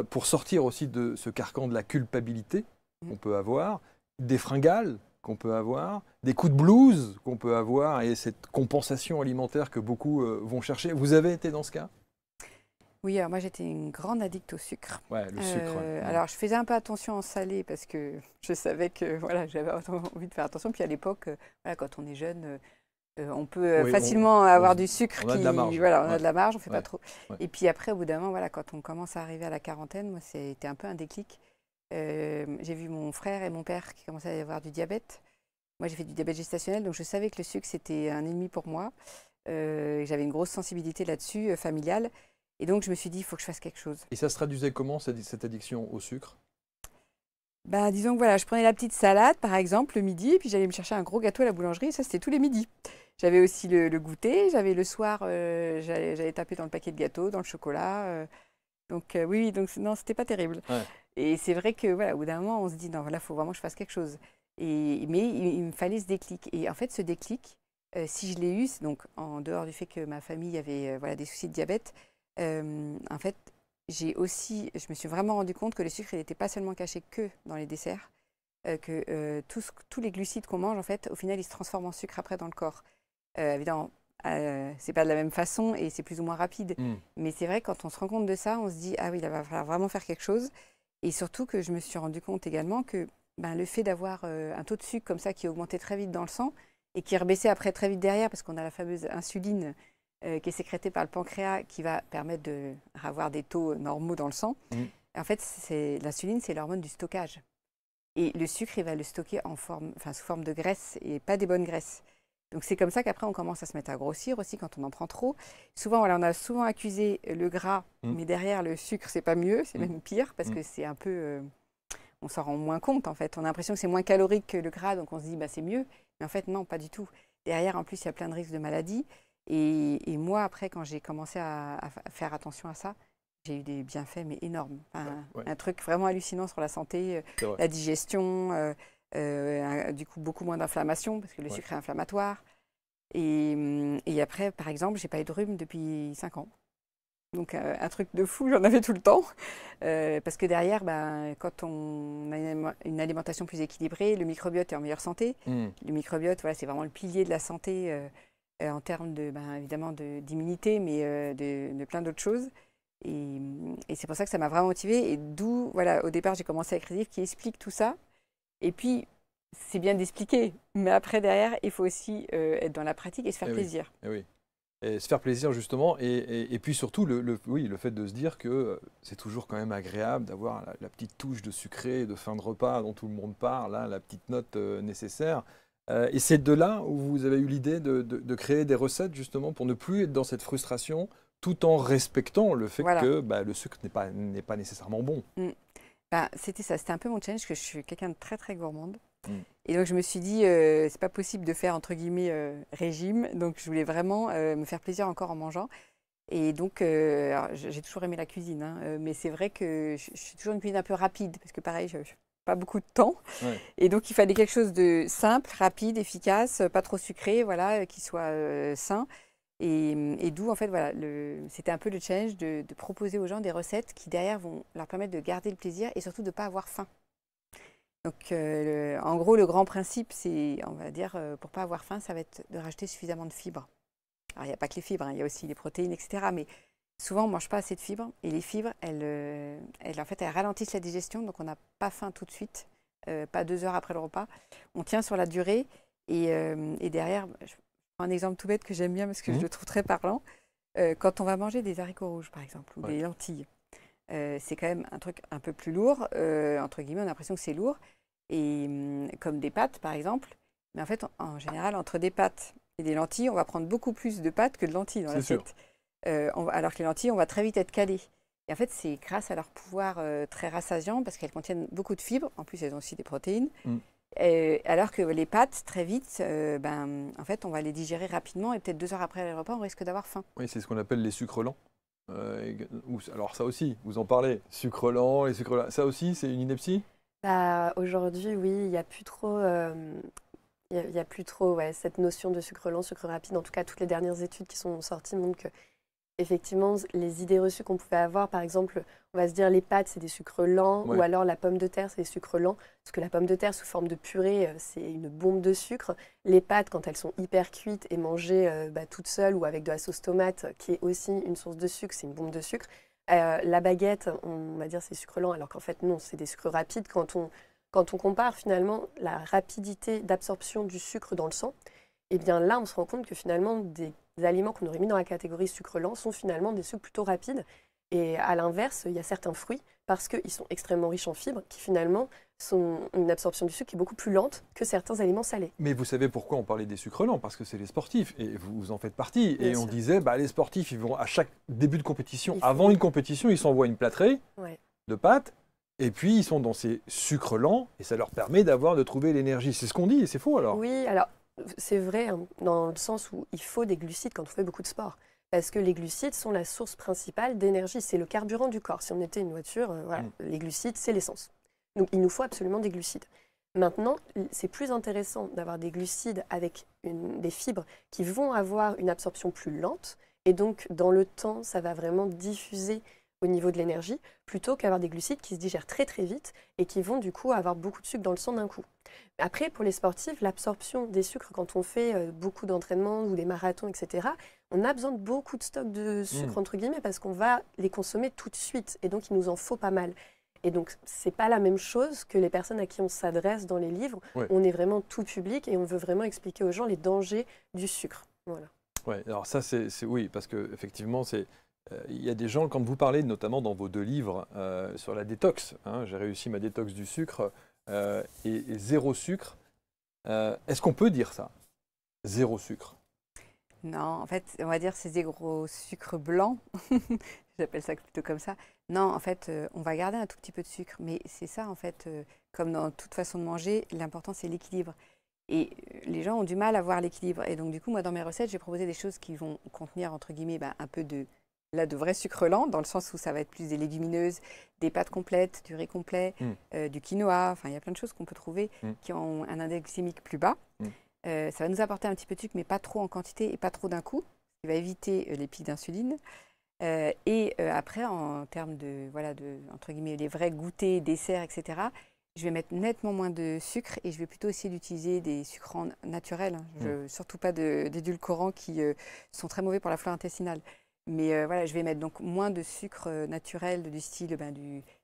pour sortir aussi de ce carcan de la culpabilité qu'on peut avoir, des fringales qu'on peut avoir, des coups de blues qu'on peut avoir, et cette compensation alimentaire que beaucoup vont chercher. Vous avez été dans ce cas ? Oui, alors moi j'étais une grande addict au sucre. Ouais, le sucre. Alors je faisais un peu attention en salé parce que je savais que voilà, j'avais envie de faire attention. Puis à l'époque, voilà, quand on est jeune, On peut Oui, facilement avoir du sucre on a de la marge. voilà, on Ouais. a de la marge, on ne fait Ouais. pas trop. Ouais. Et puis après, au bout d'un moment, voilà, quand on commence à arriver à la quarantaine, moi, c'était un peu un déclic. J'ai vu mon frère et mon père qui commençaient à avoir du diabète. Moi, j'ai fait du diabète gestationnel, donc je savais que le sucre, c'était un ennemi pour moi. J'avais une grosse sensibilité là-dessus, familiale. Et donc, je me suis dit, il faut que je fasse quelque chose. Et ça se traduisait comment, cette addiction au sucre? Bah, disons que voilà, je prenais la petite salade, par exemple, le midi, et puis j'allais me chercher un gros gâteau à la boulangerie, et ça, c'était tous les midis. J'avais aussi le goûter, j'avais le soir, j'allais taper dans le paquet de gâteaux, dans le chocolat. Donc oui, donc non, c'était pas terrible. Ouais. Et c'est vrai que voilà, au bout d'un moment, on se dit non, là, il faut vraiment que je fasse quelque chose. Mais il me fallait ce déclic. Et en fait, ce déclic, si je l'ai eu, donc en dehors du fait que ma famille avait voilà, des soucis de diabète, en fait, je me suis vraiment rendu compte que le sucre, il n'était pas seulement caché que dans les desserts, que tous les glucides qu'on mange, en fait, au final, ils se transforment en sucre après dans le corps. Évidemment, c'est pas de la même façon et c'est plus ou moins rapide. Mais c'est vrai, quand on se rend compte de ça, on se dit, ah oui, il va falloir vraiment faire quelque chose. Et surtout que je me suis rendu compte également que ben, le fait d'avoir un taux de sucre comme ça qui augmentait très vite dans le sang et qui rebaissait après très vite derrière, parce qu'on a la fameuse insuline qui est sécrétée par le pancréas qui va permettre d'avoir des taux normaux dans le sang. En fait, l'insuline, c'est l'hormone du stockage. Et le sucre, il va le stocker sous forme de graisse et pas des bonnes graisses. Donc c'est comme ça qu'après, on commence à se mettre à grossir aussi quand on en prend trop. Souvent, voilà, on a souvent accusé le gras, mais derrière, le sucre, c'est pas mieux, c'est même pire, parce que c'est un peu... on s'en rend moins compte, en fait. On a l'impression que c'est moins calorique que le gras, donc on se dit, bah, c'est mieux. Mais en fait, non, pas du tout. Derrière, en plus, il y a plein de risques de maladies. Et moi, après, quand j'ai commencé à faire attention à ça, j'ai eu des bienfaits, mais énormes. Enfin, un truc vraiment hallucinant sur la santé, la digestion, du coup, beaucoup moins d'inflammation, parce que le sucre est inflammatoire. Et après, par exemple, j'ai pas eu de rhume depuis 5 ans. Donc, un truc de fou, j'en avais tout le temps. Parce que derrière, ben, quand on a une alimentation plus équilibrée, le microbiote est en meilleure santé. Le microbiote, voilà, c'est vraiment le pilier de la santé en termes de, ben, évidemment, d'immunité, mais de plein d'autres choses. Et c'est pour ça que ça m'a vraiment motivée. Et d'où, voilà, au départ, j'ai commencé avec Récif qui explique tout ça. Et puis, c'est bien d'expliquer. Mais après, derrière, il faut aussi être dans la pratique et se faire plaisir. Oui. Et se faire plaisir, justement. Et puis surtout, le fait de se dire que c'est toujours quand même agréable d'avoir la petite touche de sucré, de fin de repas dont tout le monde parle, là, la petite note nécessaire. Et c'est de là où vous avez eu l'idée de créer des recettes, justement, pour ne plus être dans cette frustration, tout en respectant le fait que bah, le sucre n'est pas nécessairement bon. Ben, c'était ça, c'était un peu mon challenge, que je suis quelqu'un de très très gourmande. Et donc je me suis dit, c'est pas possible de faire entre guillemets régime, donc je voulais vraiment me faire plaisir encore en mangeant. Et donc j'ai toujours aimé la cuisine, hein, mais c'est vrai que je suis toujours une cuisine un peu rapide, parce que pareil, je n'ai pas beaucoup de temps. Et donc il fallait quelque chose de simple, rapide, efficace, pas trop sucré, voilà, qui soit sain. Et d'où, en fait, voilà, c'était un peu le challenge de proposer aux gens des recettes qui, derrière, vont leur permettre de garder le plaisir et surtout de ne pas avoir faim. Donc, en gros, le grand principe, c'est, on va dire, pour ne pas avoir faim, ça va être de rajouter suffisamment de fibres. Alors, il n'y a pas que les fibres, hein, il y a aussi les protéines, etc. Mais souvent, on ne mange pas assez de fibres. Et les fibres, elles ralentissent la digestion, donc on n'a pas faim tout de suite, pas 2 heures après le repas. On tient sur la durée. Et derrière, je prends un exemple tout bête que j'aime bien parce que je le trouve très parlant. Quand on va manger des haricots rouges, par exemple, ou des lentilles, c'est quand même un truc un peu plus lourd. Entre guillemets, on a l'impression que c'est lourd. Et comme des pâtes, par exemple. Mais en fait, en général, entre des pâtes et des lentilles, on va prendre beaucoup plus de pâtes que de lentilles dans l'assiette. Alors que les lentilles, on va très vite être calé. Et en fait, c'est grâce à leur pouvoir très rassasiant, parce qu'elles contiennent beaucoup de fibres. En plus, elles ont aussi des protéines. Alors que les pâtes, très vite, en fait, on va les digérer rapidement. Et peut-être 2 heures après le repas, on risque d'avoir faim. Oui, c'est ce qu'on appelle les sucres lents. Alors ça aussi, vous en parlez, sucre lent, les sucres lents. Ça aussi, c'est une ineptie? Bah, aujourd'hui, oui, il n'y a plus trop, cette notion de sucre lent, sucre rapide. En tout cas, toutes les dernières études qui sont sorties montrent que, effectivement, les idées reçues qu'on pouvait avoir, par exemple, on va se dire les pâtes, c'est des sucres lents, ou alors la pomme de terre, c'est des sucres lents, parce que la pomme de terre, sous forme de purée, c'est une bombe de sucre. Les pâtes, quand elles sont hyper cuites et mangées toutes seules ou avec de la sauce tomate, qui est aussi une source de sucre, c'est une bombe de sucre. La baguette, on va dire c'est sucre lent, alors qu'en fait non, c'est des sucres rapides. Quand on compare finalement la rapidité d'absorption du sucre dans le sang Et bien là, on se rend compte que finalement, des aliments qu'on aurait mis dans la catégorie sucre lent sont finalement des sucres plutôt rapides. Et à l'inverse, il y a certains fruits, parce qu'ils sont extrêmement riches en fibres, qui finalement sont une absorption du sucre qui est beaucoup plus lente que certains aliments salés. Mais vous savez pourquoi on parlait des sucres lents? Parce que c'est les sportifs, et vous en faites partie. Bien Et on sûr. disait, les sportifs, ils vont à chaque début de compétition, Il faut- avant une compétition, ils s'envoient une plâtrée Ouais. de pâtes, et puis ils sont dans ces sucres lents, et ça leur permet de trouver l'énergie. C'est ce qu'on dit, et c'est faux alors? Oui, alors c'est vrai hein, dans le sens où il faut des glucides quand on fait beaucoup de sport. Parce que les glucides sont la source principale d'énergie, c'est le carburant du corps. Si on était une voiture, voilà, les glucides, c'est l'essence. Donc il nous faut absolument des glucides. Maintenant, c'est plus intéressant d'avoir des glucides avec des fibres qui vont avoir une absorption plus lente, et donc dans le temps, ça va vraiment diffuser au niveau de l'énergie, plutôt qu'avoir des glucides qui se digèrent très très vite et qui vont du coup avoir beaucoup de sucre dans le sang d'un coup. Après, pour les sportifs, l'absorption des sucres quand on fait beaucoup d'entraînements ou des marathons, etc., on a besoin de beaucoup de stocks de sucre, entre guillemets, parce qu'on va les consommer tout de suite. Et donc, il nous en faut pas mal. Et donc, ce n'est pas la même chose que les personnes à qui on s'adresse dans les livres. Ouais. On est vraiment tout public et on veut vraiment expliquer aux gens les dangers du sucre. Voilà. Ouais, alors ça, oui, parce qu'effectivement, il y a des gens, quand vous parlez, notamment dans vos 2 livres, sur la détox, hein, j'ai réussi ma détox du sucre, et 0 sucre. Est-ce qu'on peut dire ça? 0 sucre? Non, en fait, on va dire c'est des gros sucres blancs. J'appelle ça plutôt comme ça. Non, en fait, on va garder un tout petit peu de sucre. Mais c'est ça, en fait, comme dans toute façon de manger, l'important, c'est l'équilibre. Et les gens ont du mal à voir l'équilibre. Et donc, du coup, moi, dans mes recettes, j'ai proposé des choses qui vont contenir, entre guillemets, un peu de vrai sucre lent, dans le sens où ça va être plus des légumineuses, des pâtes complètes, du riz complet, du quinoa. Enfin, il y a plein de choses qu'on peut trouver qui ont un index glycémique plus bas. Ça va nous apporter un petit peu de sucre, mais pas trop en quantité et pas trop d'un coup, ce qui va éviter les pics d'insuline. Après, en termes entre guillemets, les vrais goûters, desserts, etc., je vais mettre nettement moins de sucre et je vais plutôt essayer d'utiliser des sucrants naturels. Surtout pas d'édulcorants qui sont très mauvais pour la flore intestinale. Mais voilà, je vais mettre donc moins de sucre naturel, du style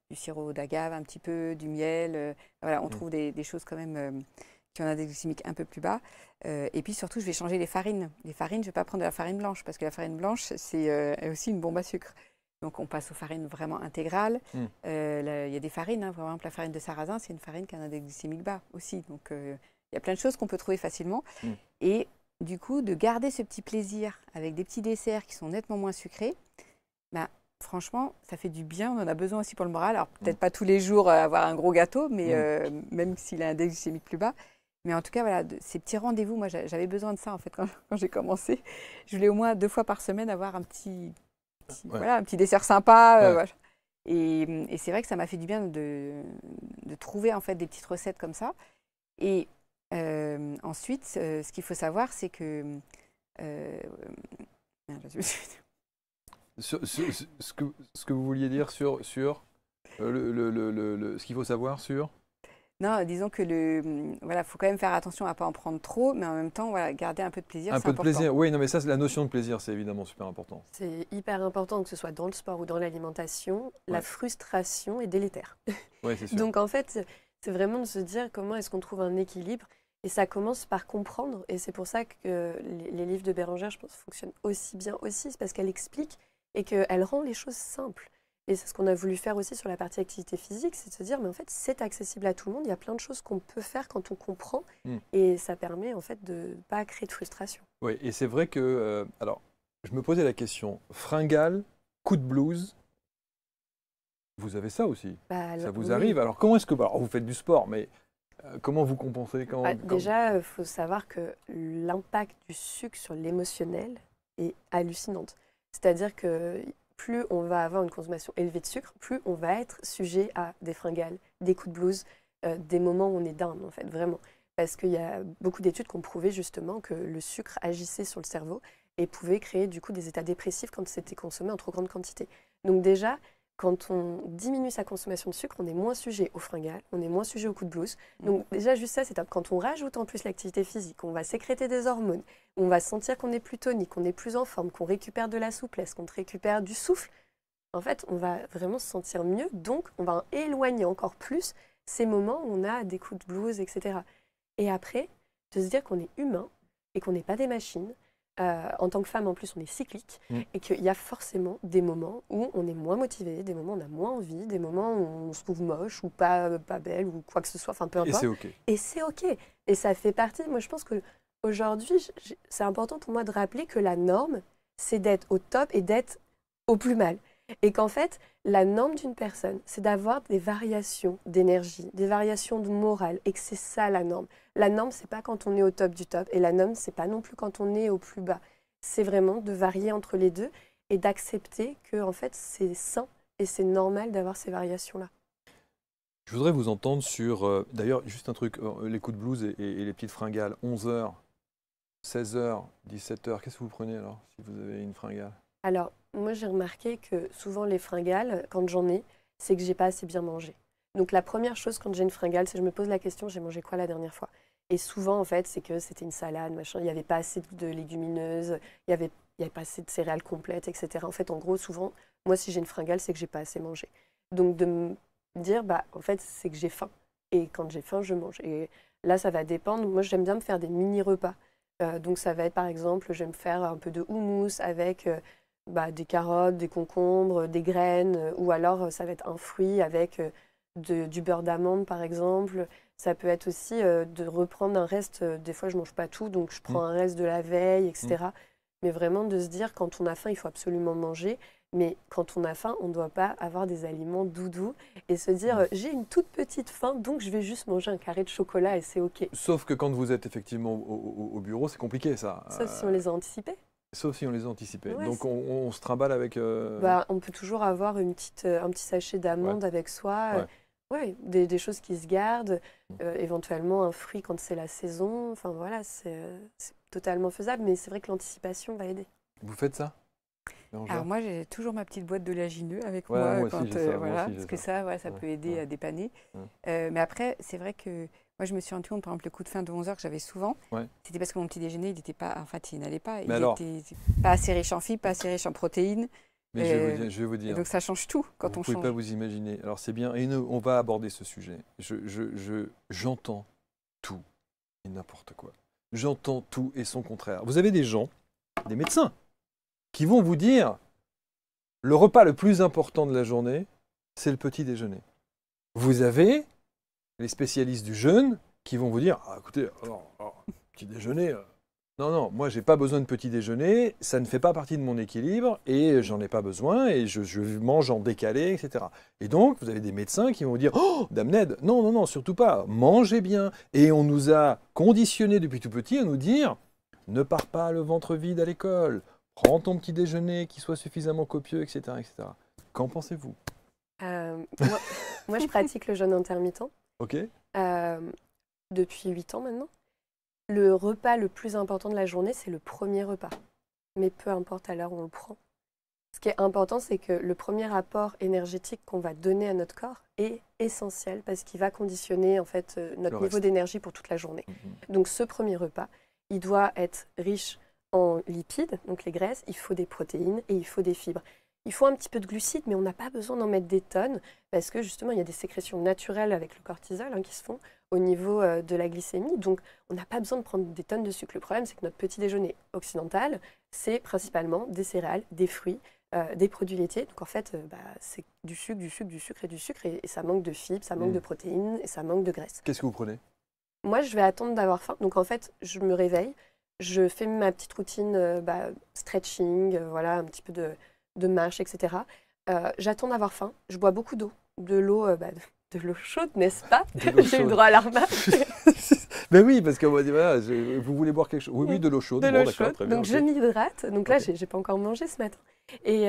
du sirop d'agave un petit peu, du miel. Voilà, on trouve des choses quand même qui ont un index glycémique un peu plus bas. Et puis surtout, je vais changer les farines. Les farines, je ne vais pas prendre de la farine blanche parce que la farine blanche, c'est aussi une bombe à sucre. Donc on passe aux farines vraiment intégrales. Il y a des farines, hein, par exemple la farine de sarrasin, c'est une farine qui a un index glycémique bas aussi. Donc il y a plein de choses qu'on peut trouver facilement. Et du coup, de garder ce petit plaisir avec des petits desserts qui sont nettement moins sucrés, franchement, ça fait du bien. On en a besoin aussi pour le moral. Alors peut-être pas tous les jours avoir un gros gâteau, mais même s'il a un index glycémique plus bas. Mais en tout cas, voilà, ces petits rendez-vous, moi j'avais besoin de ça en fait quand j'ai commencé. Je voulais au moins 2 fois par semaine avoir un petit dessert sympa. Voilà. Et c'est vrai que ça m'a fait du bien de trouver en fait des petites recettes comme ça. Et ensuite, ce qu'il faut savoir, c'est que ce que vous vouliez dire sur ce qu'il faut savoir sur... Non, disons que faut quand même faire attention à ne pas en prendre trop, mais en même temps, voilà, garder un peu de plaisir, c'est important. Un peu de plaisir, oui, non, mais ça, la notion de plaisir, c'est évidemment super important. C'est hyper important que ce soit dans le sport ou dans l'alimentation. La frustration est délétère. Ouais, c'est sûr. Donc en fait, c'est vraiment de se dire comment est-ce qu'on trouve un équilibre. Et ça commence par comprendre. Et c'est pour ça que les livres de Bérengère, je pense, fonctionnent aussi bien aussi. C'est parce qu'elle explique et qu'elle rend les choses simples. Et c'est ce qu'on a voulu faire aussi sur la partie activité physique, c'est de se dire, mais en fait, c'est accessible à tout le monde. Il y a plein de choses qu'on peut faire quand on comprend. Et ça permet en fait de ne pas créer de frustration. Oui, et c'est vrai que... alors, je me posais la question, fringale, coup de blues, vous avez ça aussi? Ça vous arrive? Alors, comment est-ce que... Alors, vous faites du sport, mais comment vous compensez Déjà, il faut savoir que l'impact du sucre sur l'émotionnel est hallucinante. C'est-à-dire que plus on va avoir une consommation élevée de sucre, plus on va être sujet à des fringales, des coups de blues, des moments où on est down, en fait, vraiment. Parce qu'il y a beaucoup d'études qui ont prouvé justement que le sucre agissait sur le cerveau et pouvait créer du coup des états dépressifs quand c'était consommé en trop grande quantité. Donc déjà, quand on diminue sa consommation de sucre, on est moins sujet aux fringales, on est moins sujet aux coups de blues. Donc déjà, juste ça, c'est top. Quand on rajoute en plus l'activité physique, on va sécréter des hormones, on va sentir qu'on est plus tonique, qu'on est plus en forme, qu'on récupère de la souplesse, qu'on récupère du souffle. En fait, on va vraiment se sentir mieux. Donc, on va éloigner encore plus ces moments où on a des coups de blues, etc. Et après, de se dire qu'on est humain et qu'on n'est pas des machines. En tant que femme, en plus, on est cyclique et qu'il y a forcément des moments où on est moins motivé, des moments où on a moins envie, des moments où on se trouve moche ou pas belle ou quoi que ce soit, enfin peu importe. Et c'est OK. Et c'est OK. Et ça fait partie, moi je pense qu'aujourd'hui, c'est important pour moi de rappeler que la norme, c'est d'être au top et d'être au plus mal. Et qu'en fait, la norme d'une personne, c'est d'avoir des variations d'énergie, des variations de morale, et que c'est ça la norme. La norme, c'est pas quand on est au top du top, et la norme, c'est pas non plus quand on est au plus bas. C'est vraiment de varier entre les deux et d'accepter que en fait, c'est sain et c'est normal d'avoir ces variations-là. Je voudrais vous entendre sur, d'ailleurs, juste un truc, les coups de blues et les petites fringales, 11h, 16h, 17h, qu'est-ce que vous prenez alors, si vous avez une fringale? Alors, moi, j'ai remarqué que souvent, les fringales, quand j'en ai, c'est que j'ai pas assez bien mangé. Donc, la première chose quand j'ai une fringale, c'est que je me pose la question, j'ai mangé quoi la dernière fois? Et souvent, en fait, c'est que c'était une salade, machin, il n'y avait pas assez de légumineuses, il y avait pas assez de céréales complètes, etc. En fait, en gros, souvent, moi, si j'ai une fringale, c'est que j'ai pas assez mangé. Donc, de me dire, bah, en fait, c'est que j'ai faim. Et quand j'ai faim, je mange. Et là, ça va dépendre. Moi, j'aime bien me faire des mini-repas. Donc, ça va être, par exemple, je vais me faire un peu de houmous avec des carottes, des concombres, des graines, ou alors ça va être un fruit avec du beurre d'amande par exemple. Ça peut être aussi de reprendre un reste, des fois je mange pas tout, donc je prends un reste de la veille, etc. Mais vraiment de se dire quand on a faim, il faut absolument manger. Mais quand on a faim, on ne doit pas avoir des aliments doudous et se dire j'ai une toute petite faim, donc je vais juste manger un carré de chocolat et c'est OK. Sauf que quand vous êtes effectivement au bureau, c'est compliqué ça. Sauf si on les a anticipés. Sauf si on les a anticipés. Ouais, Donc on se trimballe avec... on peut toujours avoir un petit sachet d'amandes avec soi. Ouais, des choses qui se gardent, éventuellement un fruit quand c'est la saison. Enfin voilà, c'est totalement faisable, mais c'est vrai que l'anticipation va aider. Vous faites ça? Alors moi, j'ai toujours ma petite boîte de lagineux avec moi moi, aussi, quand, j'ai ça, voilà, moi aussi, parce que ça peut aider à dépanner. Mais après, c'est vrai que moi, je me suis rendu compte, par exemple, le coup de faim de 11h que j'avais souvent, c'était parce que mon petit déjeuner, il n'était pas, en fait, il n'allait pas. Il était pas assez riche en fibres, pas assez riche en protéines. Mais je vais vous dire. Donc ça change tout quand on change. Vous ne pouvez pas vous imaginer. Alors c'est bien, et on va aborder ce sujet. J'entends tout et n'importe quoi. J'entends tout et son contraire. Vous avez des gens, des médecins, qui vont vous dire le repas le plus important de la journée, c'est le petit déjeuner. Vous avez les spécialistes du jeûne qui vont vous dire écoutez, petit déjeuner, non, moi j'ai pas besoin de petit déjeuner, ça ne fait pas partie de mon équilibre et j'en ai pas besoin et je mange en décalé, etc. Et donc vous avez des médecins qui vont vous dire Dame Ned, non, surtout pas, mangez bien. Et on nous a conditionnés depuis tout petit à nous dire ne pars pas le ventre vide à l'école, prends ton petit déjeuner qui soit suffisamment copieux, etc. etc. Qu'en pensez-vous? Moi, je pratique le jeûne intermittent. Ok. Depuis 8 ans maintenant. Le repas le plus important de la journée, c'est le premier repas. Mais peu importe à l'heure où on le prend. Ce qui est important, c'est que le premier apport énergétique qu'on va donner à notre corps est essentiel parce qu'il va conditionner en fait notre niveau d'énergie pour toute la journée. Donc ce premier repas, il doit être riche en lipides, donc les graisses, il faut des protéines et il faut des fibres. Il faut un petit peu de glucides, mais on n'a pas besoin d'en mettre des tonnes parce que justement, il y a des sécrétions naturelles avec le cortisol qui se font au niveau de la glycémie. Donc, on n'a pas besoin de prendre des tonnes de sucre. Le problème, c'est que notre petit déjeuner occidental, c'est principalement des céréales, des fruits, des produits laitiers. Donc, en fait, c'est du sucre et du sucre. Et ça manque de fibres, ça manque de protéines et ça manque de graisse. Qu'est-ce que vous prenez? Moi, je vais attendre d'avoir faim. Donc, en fait, je me réveille, je fais ma petite routine stretching, voilà, un petit peu de marche, etc. J'attends d'avoir faim. Je bois beaucoup d'eau. De l'eau chaude, n'est-ce pas? J'ai eu droit à la remarque. Mais oui, parce que voilà, vous voulez boire quelque chose. Oui, de l'eau chaude. De l'eau chaude. Donc je m'hydrate. Donc là, j'ai pas encore mangé ce matin. Et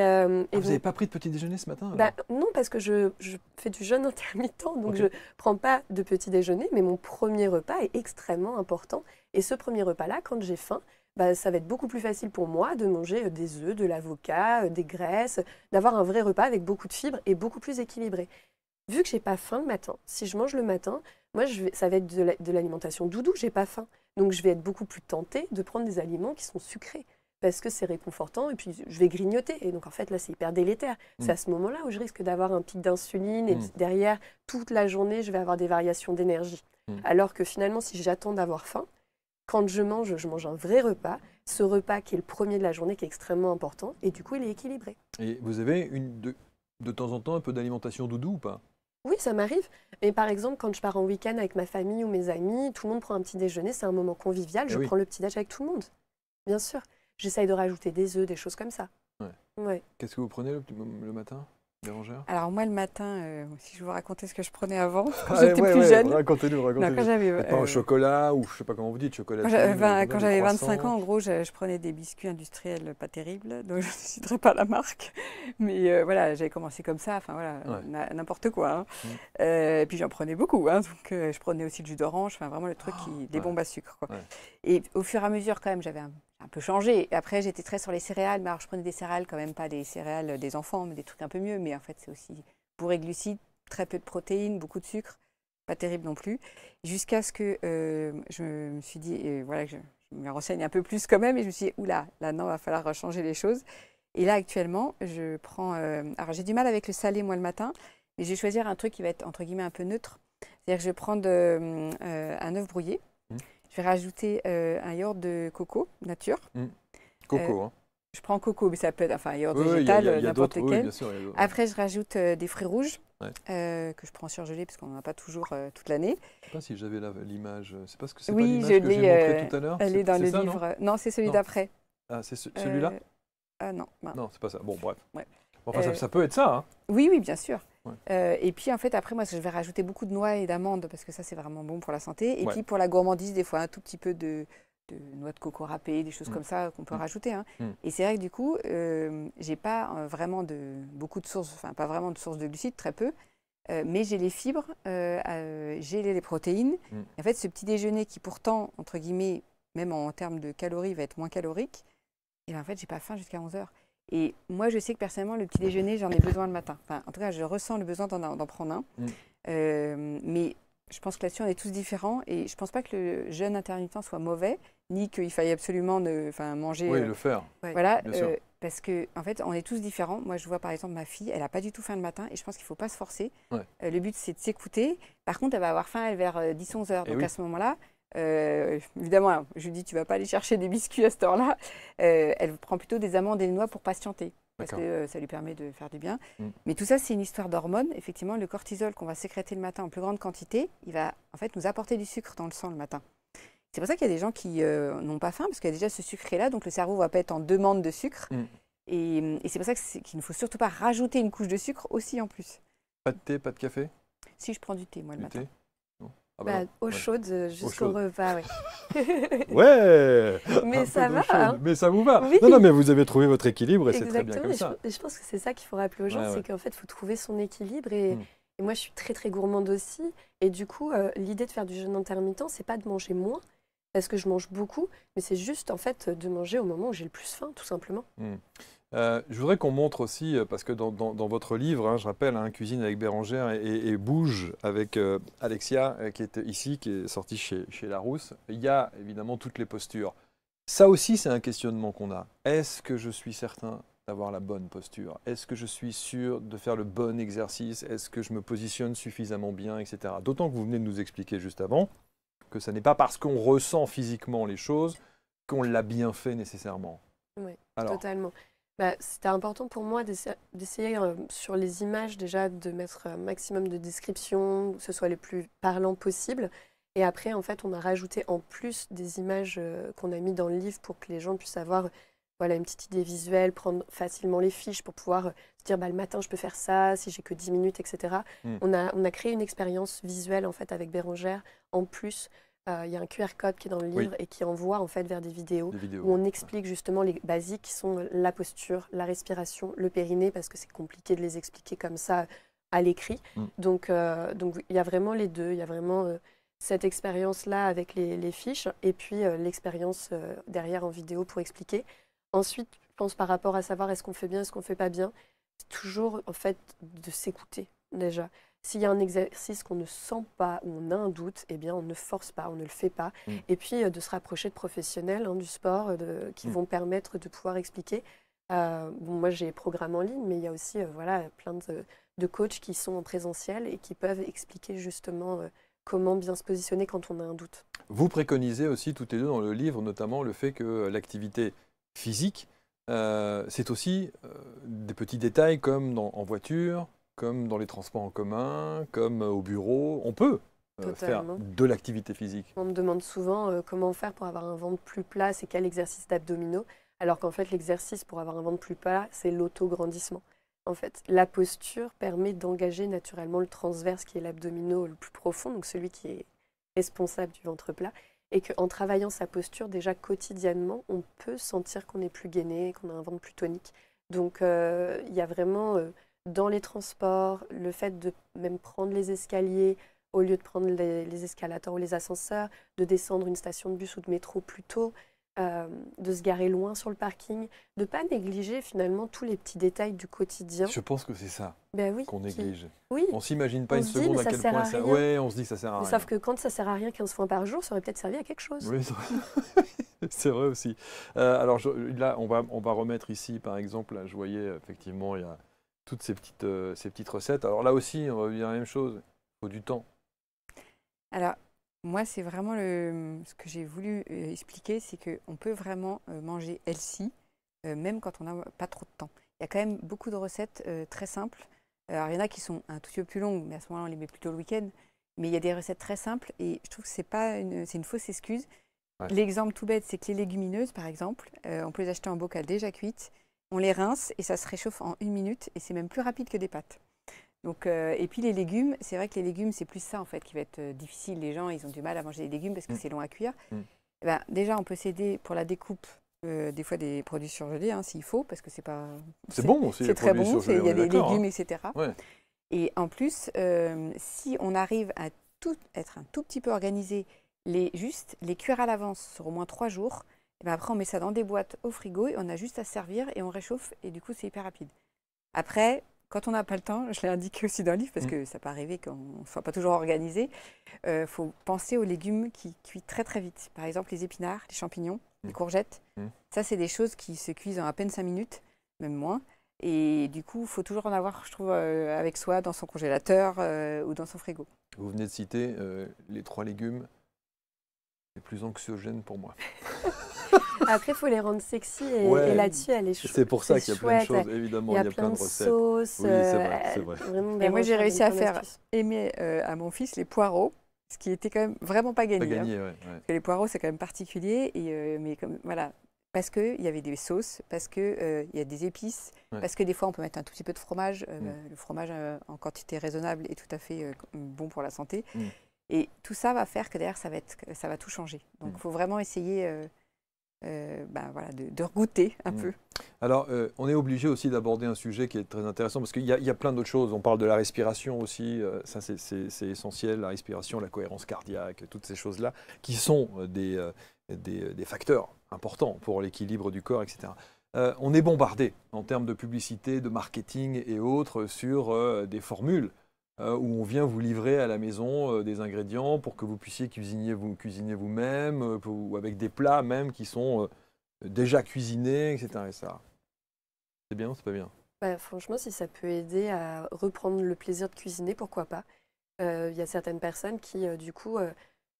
vous n'avez pas pris de petit déjeuner ce matin? Non, parce que je fais du jeûne intermittent. Donc je ne prends pas de petit déjeuner, mais mon premier repas est extrêmement important. Et ce premier repas-là, quand j'ai faim, ça va être beaucoup plus facile pour moi de manger des œufs, de l'avocat, des graisses, d'avoir un vrai repas avec beaucoup de fibres et beaucoup plus équilibré. Vu que j'ai pas faim le matin, si je mange le matin, moi ça va être de l'alimentation doudou, j'ai pas faim. Donc je vais être beaucoup plus tentée de prendre des aliments qui sont sucrés parce que c'est réconfortant et puis je vais grignoter. Et donc en fait là c'est hyper délétère. C'est à ce moment-là où je risque d'avoir un pic d'insuline et derrière toute la journée je vais avoir des variations d'énergie. Alors que finalement si j'attends d'avoir faim, quand je mange un vrai repas. Ce repas qui est le premier de la journée, qui est extrêmement important, et du coup, il est équilibré. Et vous avez de temps en temps un peu d'alimentation doudou ou pas? Oui, ça m'arrive. Mais par exemple, quand je pars en week-end avec ma famille ou mes amis, tout le monde prend un petit déjeuner, c'est un moment convivial, Eh je oui. prends le petit déj avec tout le monde. Bien sûr. J'essaye de rajouter des œufs, des choses comme ça. Ouais. Ouais. Qu'est-ce que vous prenez le matin, Bérangère? Alors moi, le matin, si je vous racontais ce que je prenais avant, quand Allez, j'étais ouais, plus ouais, jeune. racontez-nous, Non, racontez-nous. quand j'avais Pas au chocolat ou je sais pas comment vous dites, chocolat. quand j'avais 25 ans, en gros, je prenais des biscuits industriels pas terribles, donc je ne citerai pas la marque. Mais voilà, j'avais commencé comme ça, enfin voilà, Ouais. n'importe quoi. Hein. Et puis j'en prenais beaucoup, hein, donc je prenais aussi du jus d'orange, enfin vraiment le truc des bombes à sucre. Quoi. Ouais. Et au fur et à mesure, quand même, j'avais un peu changé. Et après, j'étais très sur les céréales, mais alors je prenais des céréales quand même pas des céréales des enfants, mais des trucs un peu mieux. Mais en fait, c'est aussi bourré de glucides, très peu de protéines, beaucoup de sucre, pas terrible non plus. Jusqu'à ce que je me suis dit, voilà, je me renseigne un peu plus quand même, et je me suis dit, oula, là, non, il va falloir changer les choses. Et là, actuellement, je prends... alors, j'ai du mal avec le salé, moi, le matin, mais je vais choisir un truc qui va être, entre guillemets, un peu neutre. C'est-à-dire que je vais prendre un œuf brouillé. Je vais rajouter un yaourt de coco, nature. Coco, hein. Je prends coco, mais ça peut être enfin, yaourt Oui, végétal, n'importe lequel. Oui, bien sûr, Après, je rajoute des fruits rouges que je prends surgelés parce qu'on n'en a pas toujours toute l'année. Je ne sais pas si j'avais l'image. C'est parce que c'est Oui, pas l'image que j'ai montrée tout à l'heure. Elle est dans le ça, livre. Non, c'est celui d'après. Ah, c'est celui-là? Ah non. Ben. Non, c'est pas ça. Bon, bref. Ouais. Enfin, ça peut être ça, hein. Oui, oui, bien sûr. Ouais. Et puis, en fait, après, moi, je vais rajouter beaucoup de noix et d'amandes parce que ça, c'est vraiment bon pour la santé. Et Ouais. puis, pour la gourmandise, des fois, un tout petit peu de noix de coco râpée, des choses comme ça qu'on peut rajouter. Hein. Et c'est vrai que du coup, j'ai pas vraiment beaucoup de sources, enfin pas vraiment de sources de glucides, très peu, mais j'ai les fibres, j'ai les protéines. Et en fait, ce petit déjeuner qui pourtant, entre guillemets, même en termes de calories, va être moins calorique, et ben, en fait, j'ai pas faim jusqu'à 11 heures. Et moi, je sais que personnellement, le petit déjeuner, j'en ai besoin le matin. Enfin, en tout cas, je ressens le besoin d'en prendre un. Mais je pense que là-dessus, on est tous différents. Et je ne pense pas que le jeûne intermittent soit mauvais, ni qu'il faille absolument manger. Oui, le faire. Voilà, parce qu'en fait, on est tous différents. Moi, je vois par exemple ma fille, elle n'a pas du tout faim le matin. Et je pense qu'il ne faut pas se forcer. Le but, c'est de s'écouter. Par contre, elle va avoir faim vers 10-11 heures. Donc à ce moment-là, évidemment, je lui dis, tu ne vas pas aller chercher des biscuits à cette heure-là. Elle prend plutôt des amandes et des noix pour patienter. Parce que ça lui permet de faire du bien. Mais tout ça, c'est une histoire d'hormones. Effectivement, le cortisol qu'on va sécréter le matin en plus grande quantité, il va en fait nous apporter du sucre dans le sang le matin. C'est pour ça qu'il y a des gens qui n'ont pas faim, parce qu'il y a déjà ce sucré-là, donc le cerveau ne va pas être en demande de sucre. Et c'est pour ça qu'il ne faut surtout pas rajouter une couche de sucre aussi en plus. Pas de thé, pas de café? Si, je prends du thé, moi, le matin. Thé? Ah bah eau chaude jusqu'au repas, ouais. Mais ça va, hein. Mais ça vous va. Oui. Non, mais vous avez trouvé votre équilibre et c'est très bien comme ça. Je pense que c'est ça qu'il faut rappeler aux gens, c'est qu'en fait, il faut trouver son équilibre. Et moi, je suis très, très gourmande aussi. Et du coup, l'idée de faire du jeûne intermittent, c'est pas de manger moins, parce que je mange beaucoup, mais c'est juste, en fait, de manger au moment où j'ai le plus faim, tout simplement. Je voudrais qu'on montre aussi, parce que dans votre livre, hein, je rappelle, hein, Cuisine avec Bérangère et Bouge avec Alexia, qui est ici, qui est sortie chez Larousse, il y a évidemment toutes les postures. Ça aussi, c'est un questionnement qu'on a. Est-ce que je suis certain d'avoir la bonne posture? Est-ce que je suis sûr de faire le bon exercice? Est-ce que je me positionne suffisamment bien, etc. D'autant que vous venez de nous expliquer juste avant que ce n'est pas parce qu'on ressent physiquement les choses qu'on l'a bien fait nécessairement. Oui, totalement. C'était important pour moi d'essayer sur les images déjà de mettre un maximum de descriptions, que ce soit les plus parlants possible. Et après, en fait, on a rajouté en plus des images qu'on a mis dans le livre pour que les gens puissent avoir une petite idée visuelle, prendre facilement les fiches pour pouvoir se dire le matin, je peux faire ça, si j'ai que 10 minutes, etc. On a créé une expérience visuelle en fait, avec Bérangère en plus. Il y a un QR code qui est dans le livre et qui envoie en fait vers des vidéos où on explique justement les basiques qui sont la posture, la respiration, le périnée, parce que c'est compliqué de les expliquer comme ça à l'écrit. Donc il y a vraiment les deux. Il y a vraiment cette expérience-là avec les fiches et puis l'expérience derrière en vidéo pour expliquer. Ensuite, je pense par rapport à savoir est-ce qu'on fait bien, est-ce qu'on ne fait pas bien, c'est toujours en fait de s'écouter déjà. S'il y a un exercice qu'on ne sent pas ou on a un doute, eh bien on ne force pas, on ne le fait pas. Et puis de se rapprocher de professionnels du sport qui vont permettre de pouvoir expliquer. Moi j'ai programme en ligne, mais il y a aussi plein de coachs qui sont en présentiel et qui peuvent expliquer justement comment bien se positionner quand on a un doute. Vous préconisez aussi toutes les deux dans le livre, notamment le fait que l'activité physique, c'est aussi des petits détails comme en voiture, comme dans les transports en commun, comme au bureau. On peut faire Totalement. de l'activité physique. On me demande souvent comment faire pour avoir un ventre plus plat, c'est quel exercice d'abdominaux, alors qu'en fait l'exercice pour avoir un ventre plus plat, c'est l'autograndissement. En fait, la posture permet d'engager naturellement le transverse qui est l'abdominaux le plus profond, donc celui qui est responsable du ventre plat, et qu'en travaillant sa posture déjà quotidiennement, on peut sentir qu'on est plus gainé, qu'on a un ventre plus tonique. Donc il y a vraiment dans les transports, le fait de même prendre les escaliers, au lieu de prendre les escalators ou les ascenseurs, de descendre une station de bus ou de métro plus tôt, de se garer loin sur le parking, de ne pas négliger finalement tous les petits détails du quotidien. Je pense que c'est ça Ben oui, qu'on néglige. Oui. On s'imagine pas On une se dit, seconde mais à ça quel sert point à ça... rien. Ouais, on se dit ça sert à Mais rien. sauf que quand ça sert à rien 15 fois par jour, ça aurait peut-être servi à quelque chose. Oui, c'est vrai aussi. Alors là, on va remettre ici, par exemple, là, je voyais effectivement, il y a toutes ces petites recettes. Alors là aussi, on va dire la même chose. Il faut du temps. Alors, moi, c'est vraiment ce que j'ai voulu expliquer, c'est qu'on peut vraiment manger healthy, même quand on n'a pas trop de temps. Il y a quand même beaucoup de recettes très simples. Alors, il y en a qui sont un tout petit peu plus longues, mais à ce moment-là, on les met plutôt le week-end. Mais il y a des recettes très simples et je trouve que c'est une fausse excuse. Ouais. L'exemple tout bête, c'est que les légumineuses, par exemple, on peut les acheter en bocal déjà cuites. On les rince et ça se réchauffe en 1 minute et c'est même plus rapide que des pâtes. Donc, et puis les légumes, c'est vrai que les légumes, c'est plus ça en fait qui va être difficile. Les gens, ils ont du mal à manger les légumes parce que c'est long à cuire. Eh ben, déjà, on peut s'aider pour la découpe des fois des produits surgelés, hein, s'il faut, parce que c'est pas. C'est bon aussi, C'est les très produits bon. surgelés, Il y a on est des d'accord, légumes, hein. etc. Ouais. Et en plus, si on arrive à être un tout petit peu organisé, les cuire à l'avance sur au moins 3 jours, et ben après on met ça dans des boîtes au frigo et on a juste à servir et on réchauffe et du coup c'est hyper rapide. Après, quand on n'a pas le temps, je l'ai indiqué aussi dans le livre parce que ça peut arriver qu'on ne soit pas toujours organisé, faut penser aux légumes qui cuisent très très vite. Par exemple les épinards, les champignons, les courgettes. Ça c'est des choses qui se cuisent en à peine 5 minutes, même moins. Et du coup, il faut toujours en avoir, je trouve, avec soi, dans son congélateur ou dans son frigo. Vous venez de citer les 3 légumes les plus anxiogènes pour moi. Après, il faut les rendre sexy Ouais. et là-dessus, elle est chouette. C'est pour ça qu'il y a plein de chouette. choses, évidemment, Il y a plein plein de de recettes. sauces. Oui, c'est vrai, c'est vrai. Vraiment Et moi, j'ai recherche réussi de à plein faire d'astuces. aimer à mon fils les poireaux, ce qui était quand même vraiment pas gagné. Pas hein. gagné, ouais. Parce que les poireaux, c'est quand même particulier. Mais comme, voilà, parce qu'il y avait des sauces, parce qu'il y a des épices, parce que des fois, on peut mettre un tout petit peu de fromage. Le fromage en quantité raisonnable est tout à fait bon pour la santé. Et tout ça va faire que derrière, ça va tout changer. Donc, il faut vraiment essayer voilà, de regoûter un peu. Alors, on est obligé aussi d'aborder un sujet qui est très intéressant parce qu'il y a plein d'autres choses. On parle de la respiration aussi, ça c'est essentiel, la respiration, la cohérence cardiaque, toutes ces choses-là qui sont des facteurs importants pour l'équilibre du corps, etc. On est bombardé en termes de publicité, de marketing et autres sur des formules où on vient vous livrer à la maison des ingrédients pour que vous puissiez cuisiner vous-même, ou avec des plats même qui sont déjà cuisinés, etc. C'est bien ou c'est pas bien? Bah, franchement, si ça peut aider à reprendre le plaisir de cuisiner, pourquoi pas. Il y a certaines personnes qui, du coup,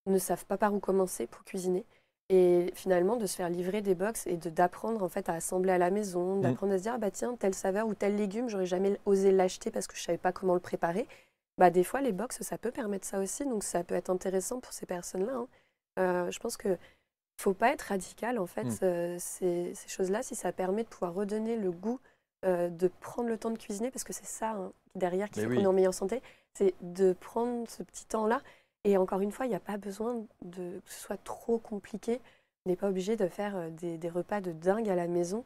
ne savent pas par où commencer pour cuisiner. Et finalement, de se faire livrer des box et d'apprendre en fait à assembler à la maison, d'apprendre à se dire, ah, bah tiens, telle saveur ou tel légume, j'aurais jamais osé l'acheter parce que je savais pas comment le préparer. Bah, des fois, les box, ça peut permettre ça aussi. Donc, ça peut être intéressant pour ces personnes-là. Hein. Je pense que faut pas être radical, en fait, ces choses-là, si ça permet de pouvoir redonner le goût de prendre le temps de cuisiner, parce que c'est ça, hein, derrière, qui fait qu'on est en meilleure santé, c'est de prendre ce petit temps-là. Et encore une fois, il n'y a pas besoin que ce soit trop compliqué. On n'est pas obligé de faire des repas de dingue à la maison.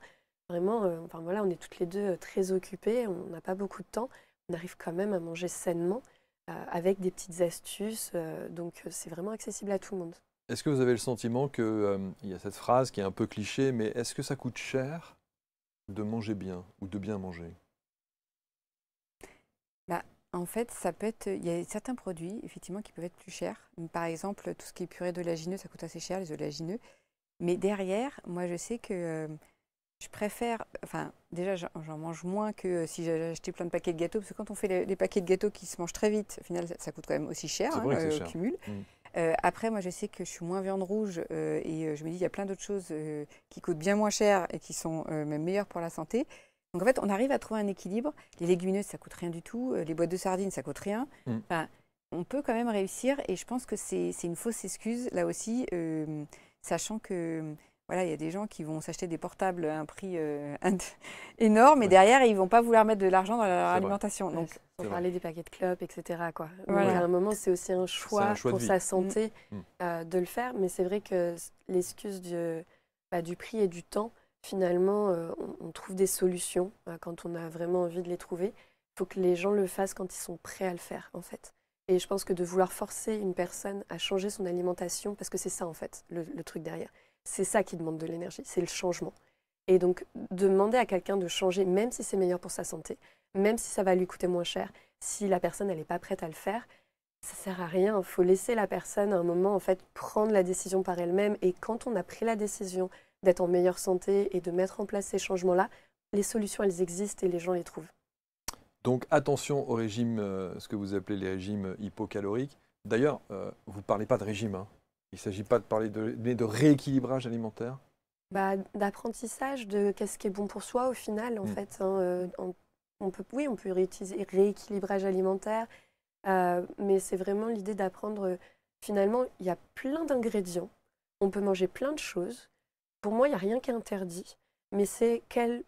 Vraiment, enfin, voilà, on est toutes les deux très occupées, on n'a pas beaucoup de temps. On arrive quand même à manger sainement avec des petites astuces. Donc, c'est vraiment accessible à tout le monde. Est-ce que vous avez le sentiment qu'il y a cette phrase qui est un peu cliché, mais est-ce que ça coûte cher de manger bien ou de bien manger? En fait, ça peut être. Il y a certains produits, effectivement, qui peuvent être plus chers. Par exemple, tout ce qui est purée d'oléagineux, ça coûte assez cher, les oléagineux. Mais derrière, moi, je sais que je préfère, enfin déjà j'en mange moins que si j'avais acheté plein de paquets de gâteaux, parce que quand on fait les paquets de gâteaux qui se mangent très vite, au final ça coûte quand même aussi cher, C'est vrai que c'est au cher. cumul. Après, moi je sais que je suis moins viande rouge et je me dis il y a plein d'autres choses qui coûtent bien moins cher et qui sont même meilleures pour la santé. Donc en fait, on arrive à trouver un équilibre. Les légumineuses, ça coûte rien du tout. Les boîtes de sardines, ça coûte rien. Enfin, on peut quand même réussir et je pense que c'est une fausse excuse là aussi, sachant que voilà, il y a des gens qui vont s'acheter des portables à un prix énorme et derrière, ils ne vont pas vouloir mettre de l'argent dans leur alimentation. Donc, on parlait des paquets de clopes, etc. Quoi. Voilà. Donc, à un moment, c'est aussi un choix pour sa santé de le faire. Mais c'est vrai que l'excuse du prix et du temps, finalement, on trouve des solutions quand on a vraiment envie de les trouver. Il faut que les gens le fassent quand ils sont prêts à le faire, en fait. Et je pense que de vouloir forcer une personne à changer son alimentation, parce que c'est ça, en fait, le truc derrière. C'est ça qui demande de l'énergie, c'est le changement. Et donc, demander à quelqu'un de changer, même si c'est meilleur pour sa santé, même si ça va lui coûter moins cher, si la personne n'est pas prête à le faire, ça ne sert à rien. Il faut laisser la personne, à un moment, en fait, prendre la décision par elle-même. Et quand on a pris la décision d'être en meilleure santé et de mettre en place ces changements-là, les solutions, elles existent et les gens les trouvent. Donc attention au régime, ce que vous appelez les régimes hypocaloriques. D'ailleurs, vous ne parlez pas de régime, hein. Il ne s'agit pas de parler mais de rééquilibrage alimentaire. D'apprentissage de qu'est-ce qui est bon pour soi au final, en fait. Hein, on peut réutiliser rééquilibrage alimentaire, mais c'est vraiment l'idée d'apprendre. Finalement, il y a plein d'ingrédients. On peut manger plein de choses. Pour moi, il n'y a rien qui est interdit, mais c'est quel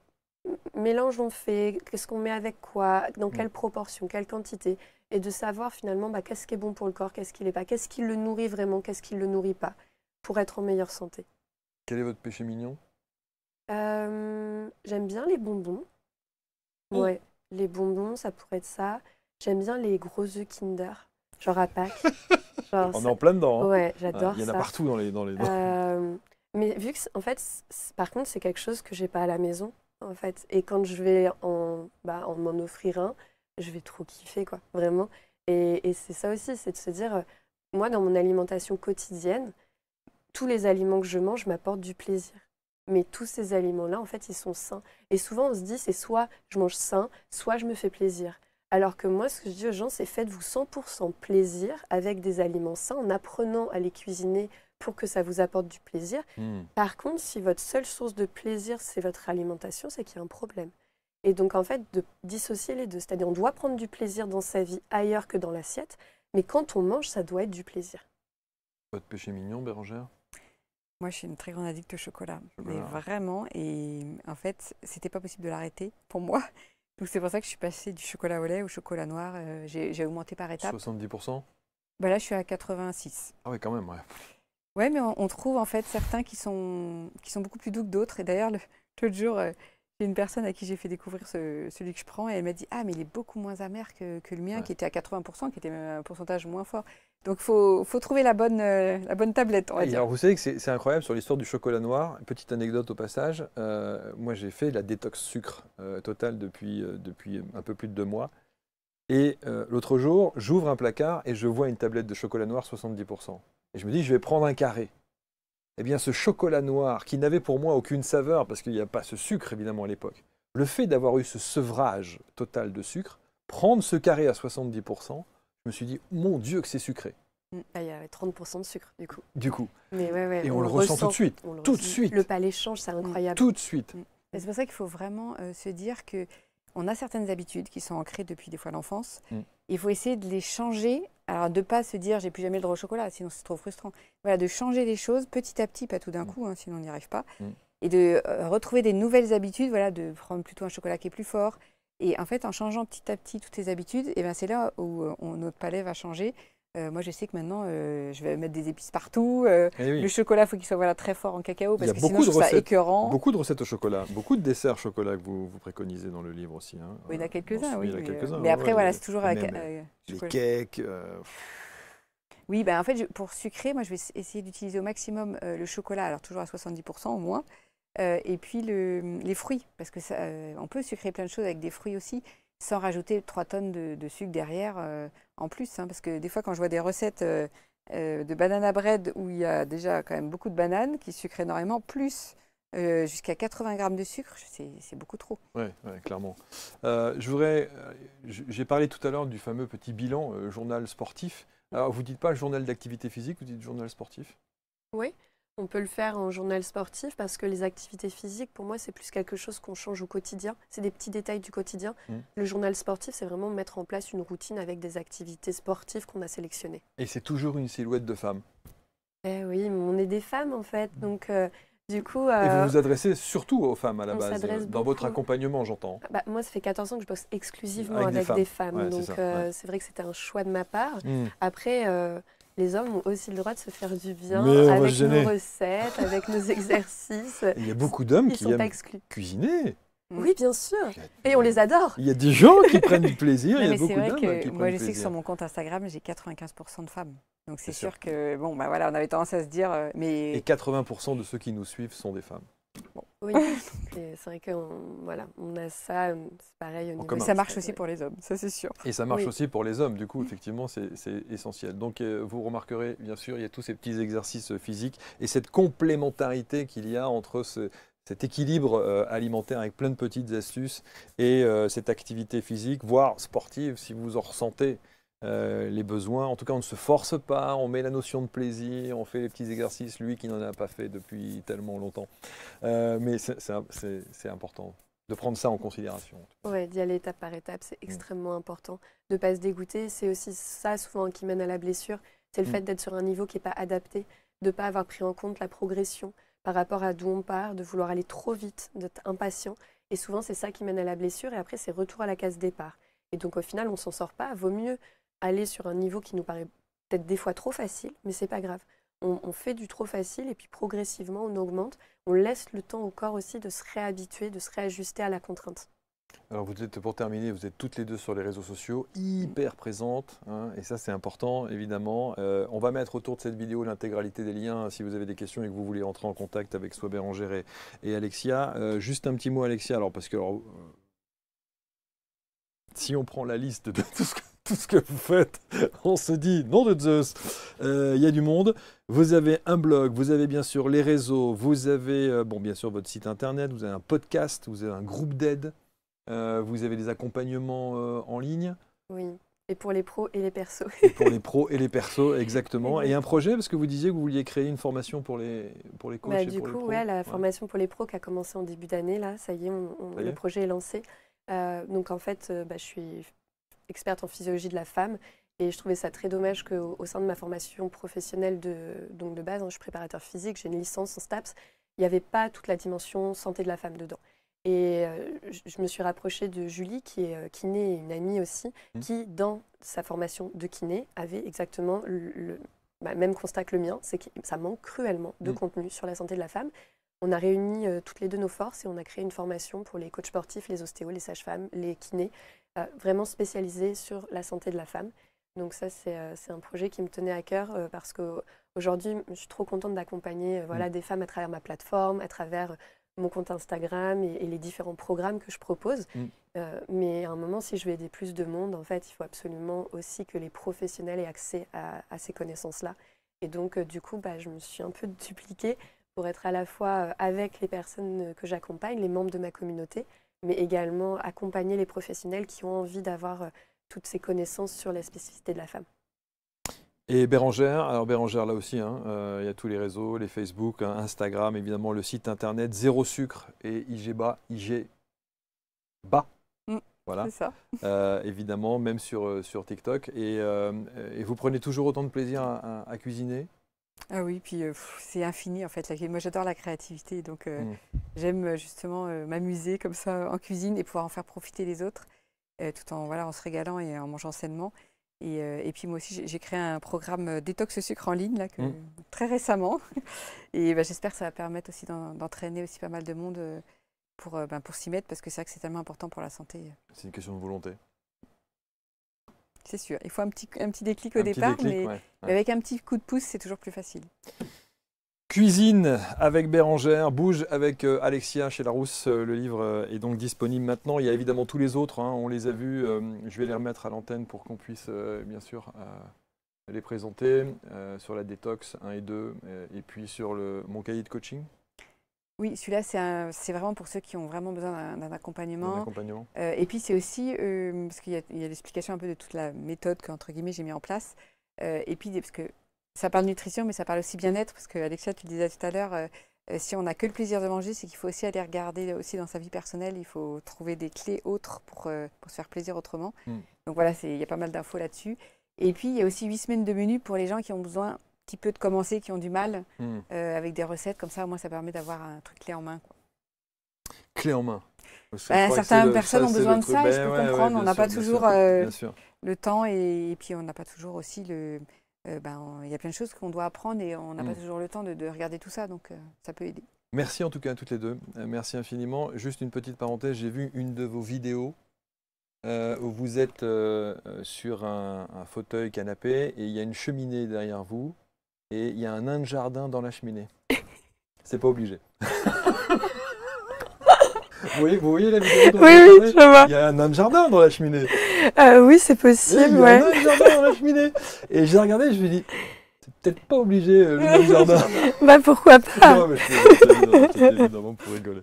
mélange on fait, qu'est-ce qu'on met avec quoi, dans quelle proportion, quelle quantité, et de savoir finalement qu'est-ce qui est bon pour le corps, qu'est-ce qui l'est pas, qu'est-ce qui le nourrit vraiment, qu'est-ce qui ne le nourrit pas, pour être en meilleure santé. Quel est votre péché mignon? J'aime bien les bonbons. Ouais, les bonbons, ça pourrait être ça. J'aime bien les gros œufs Kinder, genre à Pâques. Genre, On est en plein dedans. Hein. Ouais, j'adore ça. Il y en a partout dans les... Mais vu que, en fait, par contre, c'est quelque chose que j'ai pas à la maison, en fait. Et quand je vais m'en offrir un, je vais trop kiffer, quoi, vraiment. Et c'est ça aussi, c'est de se dire, moi, dans mon alimentation quotidienne, tous les aliments que je mange m'apportent du plaisir. Mais tous ces aliments-là, en fait, ils sont sains. Et souvent, on se dit, c'est soit je mange sain, soit je me fais plaisir. Alors que moi, ce que je dis aux gens, c'est faites-vous 100% plaisir avec des aliments sains en apprenant à les cuisiner pour que ça vous apporte du plaisir. Par contre, si votre seule source de plaisir, c'est votre alimentation, c'est qu'il y a un problème. Et donc, en fait, de dissocier les deux. C'est-à-dire, on doit prendre du plaisir dans sa vie ailleurs que dans l'assiette, mais quand on mange, ça doit être du plaisir. Votre péché mignon, Bérangère? Moi, je suis une très grande addict au chocolat. Mais vraiment, et en fait, c'était pas possible de l'arrêter pour moi. Donc, c'est pour ça que je suis passée du chocolat au lait au chocolat noir. J'ai augmenté par étapes. 70%? Là, je suis à 86. Ah oui, quand même, ouais. Ouais, mais on trouve en fait certains qui sont beaucoup plus doux que d'autres. Et d'ailleurs, l'autre jour, j'ai une personne à qui j'ai fait découvrir celui que je prends et elle m'a dit « Ah, mais il est beaucoup moins amer que le mien, qui était à 80%, qui était même un pourcentage moins fort. » Donc, il faut trouver la bonne tablette, on va dire. Alors, vous savez que c'est incroyable sur l'histoire du chocolat noir. Petite anecdote au passage. Moi, j'ai fait la détox sucre totale depuis un peu plus de 2 mois. Et l'autre jour, j'ouvre un placard et je vois une tablette de chocolat noir 70%. Et je me dis, je vais prendre un carré. Eh bien, ce chocolat noir, qui n'avait pour moi aucune saveur, parce qu'il n'y a pas ce sucre, évidemment, à l'époque, le fait d'avoir eu ce sevrage total de sucre, prendre ce carré à 70%, je me suis dit, mon Dieu, que c'est sucré. Il y avait 30% de sucre, du coup. Du coup. Mais ouais, et on le ressent tout de suite. Tout de suite. Le palais change, c'est incroyable. Tout de suite. C'est pour ça qu'il faut vraiment se dire que on a certaines habitudes qui sont ancrées depuis des fois l'enfance. Il faut essayer de les changer. Alors, de ne pas se dire, j'ai plus jamais le droit au chocolat, sinon c'est trop frustrant. Voilà, de changer les choses petit à petit, pas tout d'un coup, sinon on n'y arrive pas. Et de retrouver des nouvelles habitudes, voilà, de prendre plutôt un chocolat qui est plus fort. Et en fait, en changeant petit à petit toutes ces habitudes, c'est là où notre palais va changer. Moi, je sais que maintenant, je vais mettre des épices partout. Le chocolat, il faut qu'il soit très fort en cacao, parce que sinon, je trouve ça écœurant. Beaucoup de recettes au chocolat, beaucoup de desserts chocolat que vous préconisez dans le livre aussi. Hein. Oui, il y en a quelques-uns, oui. Quelques-uns, mais après, voilà, c'est toujours avec les cakes. Oui, en fait, pour sucrer, moi, je vais essayer d'utiliser au maximum le chocolat, alors toujours à 70% au moins. Et puis les fruits, parce que on peut sucrer plein de choses avec des fruits aussi, sans rajouter 3 tonnes de sucre derrière en plus. Parce que des fois, quand je vois des recettes de banana bread où il y a déjà quand même beaucoup de bananes qui sucrent énormément, plus jusqu'à 80 grammes de sucre, c'est beaucoup trop. Oui, clairement. J'ai parlé tout à l'heure du fameux petit bilan, journal sportif. Alors, vous ne dites pas journal d'activité physique, vous dites journal sportif? Oui, on peut le faire en journal sportif parce que les activités physiques, pour moi, c'est plus quelque chose qu'on change au quotidien. C'est des petits détails du quotidien. Le journal sportif, c'est vraiment mettre en place une routine avec des activités sportives qu'on a sélectionnées. Et c'est toujours une silhouette de femme. Eh oui, mais on est des femmes en fait, donc du coup... Et vous vous adressez surtout aux femmes à la on base, s'adresse dans votre beaucoup. accompagnement, j'entends. Bah, moi, ça fait 14 ans que je bosse exclusivement Avec avec des femmes, Ouais, donc c'est ça, c'est vrai que c'était un choix de ma part. Après, les hommes ont aussi le droit de se faire du bien Mais on va avec se gêner. nos recettes, avec nos exercices. Il y a beaucoup d'hommes Ils qui sont pas aiment exclus. cuisiner. Oui, bien sûr. Et on les adore. Il y a des gens qui prennent du plaisir, Non, il y a mais c'est beaucoup vrai d'hommes que qui moi, prennent je du sais que sur plaisir. mon compte Instagram, j'ai 95% de femmes. Donc c'est C'est sûr. sûr que, bon, bah voilà, on avait tendance à se dire, Et mais 80% de ceux qui nous suivent sont des femmes. Oui, et c'est vrai qu'on voilà, on a ça, c'est pareil au niveau commun. ça marche sexuel, aussi ouais. pour les hommes, ça c'est sûr. Et ça marche Oui. aussi pour les hommes, du coup, effectivement, c'est essentiel. Donc, vous remarquerez, bien sûr, il y a tous ces petits exercices physiques et cette complémentarité qu'il y a entre cet équilibre alimentaire avec plein de petites astuces et cette activité physique, voire sportive, si vous en ressentez les besoins. En tout cas, on ne se force pas, on met la notion de plaisir, on fait les petits exercices, lui qui n'en a pas fait depuis tellement longtemps. Mais c'est important de prendre ça en considération. Ouais, d'y aller étape par étape, c'est extrêmement important. De ne pas se dégoûter, c'est aussi ça souvent qui mène à la blessure. C'est le fait d'être sur un niveau qui n'est pas adapté, de ne pas avoir pris en compte la progression par rapport à d'où on part, de vouloir aller trop vite, d'être impatient. Et souvent, c'est ça qui mène à la blessure et après, c'est retour à la case départ. Et donc, au final, on ne s'en sort pas. Vaut mieux aller sur un niveau qui nous paraît peut-être des fois trop facile, mais c'est pas grave. On fait du trop facile et puis progressivement, on augmente. On laisse le temps au corps aussi de se réhabituer, de se réajuster à la contrainte. Alors vous êtes, pour terminer, vous êtes toutes les deux sur les réseaux sociaux, hyper présentes, hein, et ça c'est important évidemment. On va mettre autour de cette vidéo l'intégralité des liens si vous avez des questions et que vous voulez entrer en contact avec soit Bérengère et Alexia. Juste un petit mot Alexia, alors parce que si on prend la liste de tout ce que vous faites, on se dit, nom de Zeus, il y a du monde. Vous avez un blog, vous avez bien sûr les réseaux, vous avez bon, bien sûr votre site internet, vous avez un podcast, vous avez un groupe d'aide. Vous avez des accompagnements en ligne. Oui, et pour les pros et les persos. Et pour les pros et les persos, exactement. Et un projet, parce que vous disiez que vous vouliez créer une formation pour les coachs et pour les pros. Du coup, ouais, la formation pour les pros qui a commencé en début d'année, là, ça y est, le projet est lancé. Donc en fait, je suis experte en physiologie de la femme et je trouvais ça très dommage qu'au sein de ma formation professionnelle donc de base, hein, je suis préparateur physique, j'ai une licence en STAPS, il n'y avait pas toute la dimension santé de la femme dedans. Et je me suis rapprochée de Julie, qui est kiné et une amie aussi, qui, dans sa formation de kiné, avait exactement le même constat que le mien, c'est que ça manque cruellement de contenu sur la santé de la femme. On a réuni toutes les deux nos forces et on a créé une formation pour les coachs sportifs, les ostéos, les sages-femmes, les kinés, vraiment spécialisée sur la santé de la femme. Donc ça, c'est un projet qui me tenait à cœur parce qu'aujourd'hui, je suis trop contente d'accompagner des femmes à travers ma plateforme, à travers mon compte Instagram et les différents programmes que je propose. Mais à un moment, si je veux aider plus de monde, en fait, il faut absolument aussi que les professionnels aient accès à ces connaissances-là. Et donc, du coup, je me suis un peu dupliquée pour être à la fois avec les personnes que j'accompagne, les membres de ma communauté, mais également accompagner les professionnels qui ont envie d'avoir toutes ces connaissances sur la spécificité de la femme. Et Bérengère, alors Bérengère là aussi, hein, il y a tous les réseaux, les Facebook, hein, Instagram, évidemment le site internet, Zéro Sucre et IGBA, voilà. C'est ça. Évidemment, même sur TikTok. Et vous prenez toujours autant de plaisir à cuisiner? Ah oui, puis c'est infini en fait. Moi j'adore la créativité, donc j'aime justement m'amuser comme ça en cuisine et pouvoir en faire profiter les autres, tout en se régalant et en mangeant sainement. Et puis moi aussi j'ai créé un programme détox sucre en ligne là, très récemment. Et j'espère que ça va permettre aussi d'entraîner aussi pas mal de monde pour s'y mettre, parce que c'est vrai que c'est tellement important pour la santé. C'est une question de volonté. C'est sûr, il faut un petit déclic au départ, mais avec un petit coup de pouce, c'est toujours plus facile. Cuisine avec Bérengère, Bouge avec Alexia chez Larousse. Le livre est donc disponible maintenant. Il y a évidemment tous les autres, hein, on les a vus. Je vais les remettre à l'antenne pour qu'on puisse bien sûr les présenter sur la détox 1 et 2 et puis sur mon cahier de coaching. Oui, celui-là, c'est vraiment pour ceux qui ont vraiment besoin d'un Un accompagnement. accompagnement. Et puis, c'est aussi, parce qu'il y a l'explication un peu de toute la méthode qu'entre guillemets j'ai mis en place. Et puis, parce que ça parle nutrition, mais ça parle aussi bien-être, parce que Alexia, tu le disais tout à l'heure, si on n'a que le plaisir de manger, c'est qu'il faut aussi aller regarder aussi dans sa vie personnelle, il faut trouver des clés autres pour se faire plaisir autrement. Donc voilà, il y a pas mal d'infos là-dessus. Et puis, il y a aussi 8 semaines de menu pour les gens qui ont besoin un petit peu de commencer, qui ont du mal, avec des recettes. Comme ça, moi, ça permet d'avoir un truc clé en main, quoi. Clé en main. Certaines personnes ont besoin de ça, et je peux comprendre. On n'a pas toujours bien sûr. le temps, et puis on n'a pas toujours aussi le... il y a plein de choses qu'on doit apprendre, et on n'a pas toujours le temps de regarder tout ça, donc ça peut aider. Merci en tout cas à toutes les deux. Merci infiniment. Juste une petite parenthèse, j'ai vu une de vos vidéos où vous êtes sur un fauteuil canapé et il y a une cheminée derrière vous et il y a un nain de jardin dans la cheminée. C'est pas obligé. Vous voyez la vidéo dont Oui, je vois. Il y a un nain de jardin dans la cheminée. Oui, c'est possible, Il y a ouais. un nain de jardin dans la cheminée. Et j'ai regardé et je me dis, c'est peut-être pas obligé le nain de jardin. Bah pourquoi pas. Non, mais c'était évidemment pour rigoler.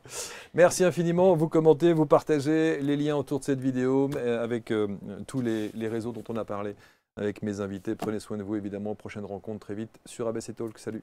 Merci infiniment. Vous commentez, vous partagez les liens autour de cette vidéo avec tous les réseaux dont on a parlé avec mes invités. Prenez soin de vous, évidemment. Prochaine rencontre très vite sur ABC Talk. Salut.